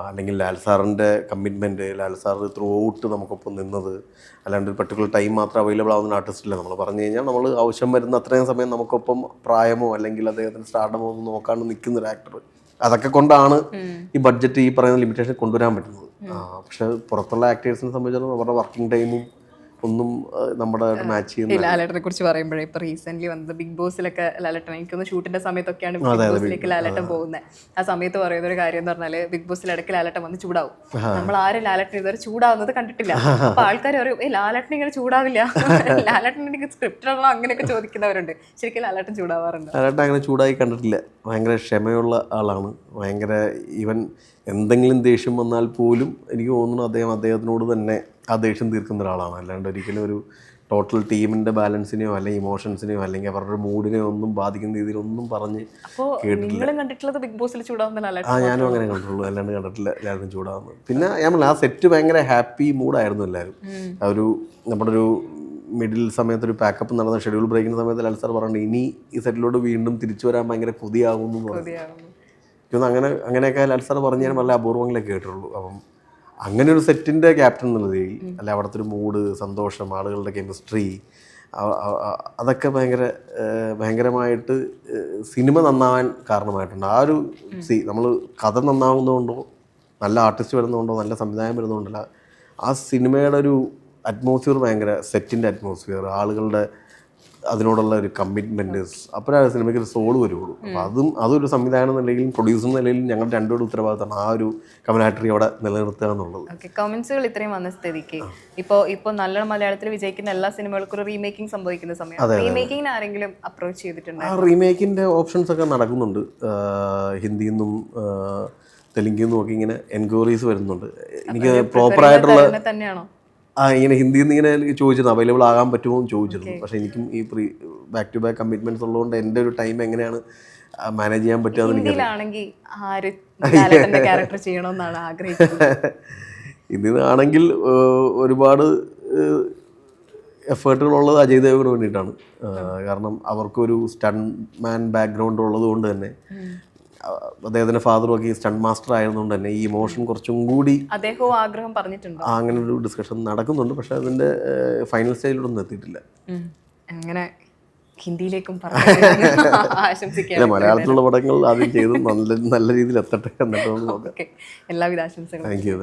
അല്ലെങ്കിൽ ലാൽ സാറിൻ്റെ commitment, Lal sir through out നമുക്കൊപ്പം നിന്നത്, അല്ലാണ്ട് ഒരു പർട്ടിക്കുലർ ടൈം മാത്രം അവൈലബിൾ ആവുന്ന ആർട്ടിസ്റ്റില്ല. നമ്മൾ പറഞ്ഞു കഴിഞ്ഞാൽ നമ്മൾ ആവശ്യം വരുന്ന അത്രയും സമയം നമുക്കൊപ്പം പ്രായമോ അല്ലെങ്കിൽ അദ്ദേഹത്തിന് സ്റ്റാർഡമോ ഒന്നും നോക്കാണ്ട് നിൽക്കുന്ന ഒരു ആക്ടർ. അതൊക്കെ കൊണ്ടാണ് ഈ ബഡ്ജറ്റ് ഈ പറയുന്ന ലിമിറ്റേഷൻ കൊണ്ടുവരാൻ പറ്റുന്നത്. പക്ഷെ പുറത്തുള്ള ആക്ടേഴ്സിനെ സംബന്ധിച്ചിടത്തോളം അവരുടെ വർക്കിംഗ് ടൈമും ഒന്നും നമ്മുടെ മാച്ച് ചെയ്യുന്ന. ലാലേട്ടനെ കുറിച്ച് പറയുമ്പോഴേ ഇപ്പൊ റീസെന്റ് വന്നത് ബിഗ് ബോസിലൊക്കെ ലാലേട്ടൻ, എനിക്കൊന്ന് ഷൂട്ടിന്റെ സമയത്തൊക്കെയാണ് ബിഗ് ബോസിലേക്ക് ലാലേട്ടൻ പോകുന്നത്. ആ സമയത്ത് പറയുന്ന ഒരു കാര്യം എന്ന് പറഞ്ഞാല് ബിഗ് ബോസിൽ ഇടയ്ക്ക് ലാലേട്ടൻ വന്ന് ചൂടാവും. നമ്മൾ ആരും ലാലേട്ടൻ ഇതുവരെ ചൂടാവുന്നത് കണ്ടിട്ടില്ല. അപ്പൊ ആൾക്കാർ പറയും ലാലേട്ടൻ ഇങ്ങനെ ചൂടാവില്ല, ലാലേട്ടൻ എനിക്ക് സ്ക്രിപ്റ്റ് ആണോ അങ്ങനെയൊക്കെ ചോദിക്കുന്നവരുണ്ട്. ശരിക്കും ലാലേട്ടൻ ചൂടാവാറുണ്ട്? ലാലേട്ടൻ അങ്ങനെ ചൂടായി കണ്ടിട്ടില്ല. ഭയങ്കര ക്ഷമയുള്ള ആളാണ്. ഭയങ്കര ഈവൻ എന്തെങ്കിലും ദേഷ്യം വന്നാൽ പോലും എനിക്ക് തോന്നുന്നു അദ്ദേഹത്തിനോട് തന്നെ ആ ദേഷ്യം തീർക്കുന്ന ഒരാളാണ്. അല്ലാണ്ട് ഒരിക്കലും ഒരു ടോട്ടൽ ടീമിൻ്റെ ബാലൻസിനെയോ അല്ലെങ്കിൽ ഇമോഷൻസിനെയോ അല്ലെങ്കിൽ അവരുടെ മൂഡിനെയോ ഒന്നും ബാധിക്കുന്ന രീതിയിലൊന്നും പറഞ്ഞ് കേട്ടിട്ടില്ല. ബിഗ് ബോസിൽ ചൂടാവുന്ന ഞാനും അങ്ങനെ കണ്ടിട്ടുള്ളൂ, അല്ലാണ്ട് കണ്ടിട്ടില്ല ലാലേട്ടൻ ചൂടാവുന്നത്. പിന്നെ ഞാൻ ആ സെറ്റ് ഭയങ്കര ഹാപ്പി മൂഡായിരുന്നു എല്ലാവരും. നമ്മുടെ ഒരു മിഡിൽ സമയത്തൊരു പാക്കപ്പ് നടന്ന ഷെഡ്യൂൾ ബ്രേക്കിൻ്റെ സമയത്ത് ലാൽ സാർ പറഞ്ഞിട്ട് ഇനി ഈ സെറ്റിലോട്ട് വീണ്ടും തിരിച്ചു വരാൻ ഭയങ്കര കൊതിയാവുമെന്ന് പറഞ്ഞു. അങ്ങനെയൊക്കെ ലാൽ സാർ പറഞ്ഞ് ഞാൻ വളരെ അപൂർവങ്ങളെ കേട്ടിട്ടുള്ളൂ. അപ്പം അങ്ങനെ ഒരു സെറ്റിൻ്റെ ക്യാപ്റ്റൻ എന്നുള്ള രീതിയിൽ അല്ല അവിടുത്തെ ഒരു മൂഡ്, സന്തോഷം, ആളുകളുടെ കെമിസ്ട്രി, അതൊക്കെ ഭയങ്കരമായിട്ട് സിനിമ നന്നാവാൻ കാരണമായിട്ടുണ്ട്. ആ ഒരു നമ്മൾ കഥ നന്നാവുന്നതുകൊണ്ടോ നല്ല ആർട്ടിസ്റ്റ് വരുന്നതുകൊണ്ടോ നല്ല സംവിധാനം വരുന്നതുകൊണ്ടല്ല, ആ സിനിമയുടെ ഒരു അറ്റ്മോസ്ഫിയർ സെറ്റിൻ്റെ അറ്റ്മോസ്ഫിയർ, ആളുകളുടെ അതിനോടുള്ള ഒരു കമ്മിറ്റ്മെൻറ്റ്, അപ്പോഴാണ് സിനിമയ്ക്ക് ഒരു സോൾ വരുള്ളൂ. അപ്പോൾ അതൊരു സംവിധാനം നിലയിലും പ്രൊഡ്യൂസർ നിലയിലും ഞങ്ങൾ രണ്ടുപേരുടെ ഉത്തരവാദിത്തമാണ് ആ ഒരു കമലാട്രി അവിടെ നിലനിർത്തുക എന്നുള്ളത്. ഓക്കെ, കമന്റ്സുകൾ ഇത്രയും വന്ന സ്ഥിതിക്ക് ഇപ്പോൾ നല്ല മലയാളത്തിൽ വിജയിക്കുന്ന എല്ലാ സിനിമകൾക്കും ഒരു റീമേക്കിംഗ് സംഭവിക്കുന്ന സമയം റീമേക്കിങ്ങിന് ആരെങ്കിലും അപ്രോച്ച് ചെയ്തിട്ടുണ്ട്? ആ റീമേക്കിൻ്റെ ഓപ്ഷൻസ് ഒക്കെ നടക്കുന്നുണ്ട്. ഹിന്ദിയിൽ നിന്നും തെലുങ്കിൽ നിന്നും ഒക്കെ ഇങ്ങനെ എൻക്വയറീസ് വരുന്നുണ്ട്. എനിക്ക് പ്രോപ്പറായിട്ടുള്ള തന്നെയാണോ ഇങ്ങനെ ഹിന്ദിയിൽ നിന്ന് ഇങ്ങനെ ചോദിച്ചിരുന്നു അവൈലബിൾ ആകാൻ പറ്റുമോ എന്ന് ചോദിച്ചിരുന്നു. പക്ഷേ എനിക്കും ഈ ബാക്ക് ടു ബാക്ക് കമ്മിറ്റ്മെന്റ്സ് ഉള്ളതുകൊണ്ട് എൻ്റെ ഒരു ടൈം എങ്ങനെയാണ് മാനേജ് ചെയ്യാൻ പറ്റുക ഹിന്ദിയിലാണെങ്കിൽ ക്യാരക്ടർ ചെയ്യണമെന്നാണ് ആഗ്രഹിക്കുന്നത്. ഇതിനാണെങ്കിൽ ഒരുപാട് എഫേർട്ടുകളുള്ളത് അജയ് ദേവന് വേണ്ടിയിട്ടാണ്. കാരണം അവർക്കൊരു സ്റ്റണ്ട് മാൻ ബാക്ക്ഗ്രൗണ്ട് ഉള്ളത് കൊണ്ട് തന്നെ, അദ്ദേഹത്തിൻ്റെ ഫാദറും ഒക്കെ ഈ സ്റ്റണ്ട് മാസ്റ്റർ ആയതുകൊണ്ട് തന്നെ ഈ ഇമോഷൻ കുറച്ചും കൂടി അദ്ദേഹവും ആഗ്രഹം പറഞ്ഞിട്ടുണ്ട്. അങ്ങനെ ഒരു ഡിസ്കഷൻ നടക്കുന്നുണ്ട്. പക്ഷെ അതിൻ്റെ ഫൈനൽ സ്റ്റേജിലൊന്നും എത്തിയിട്ടില്ല. അങ്ങനെ ഹിന്ദിയിലേക്കും ആശംസിക്കാം. മലയാളത്തിലുള്ള പടങ്ങൾ ആദ്യം ചെയ്ത് നല്ല രീതിയിൽ എത്തട്ടെ എന്നിട്ട് നോക്കാം. എല്ലാവിധ ആശംസകളും. Thank you.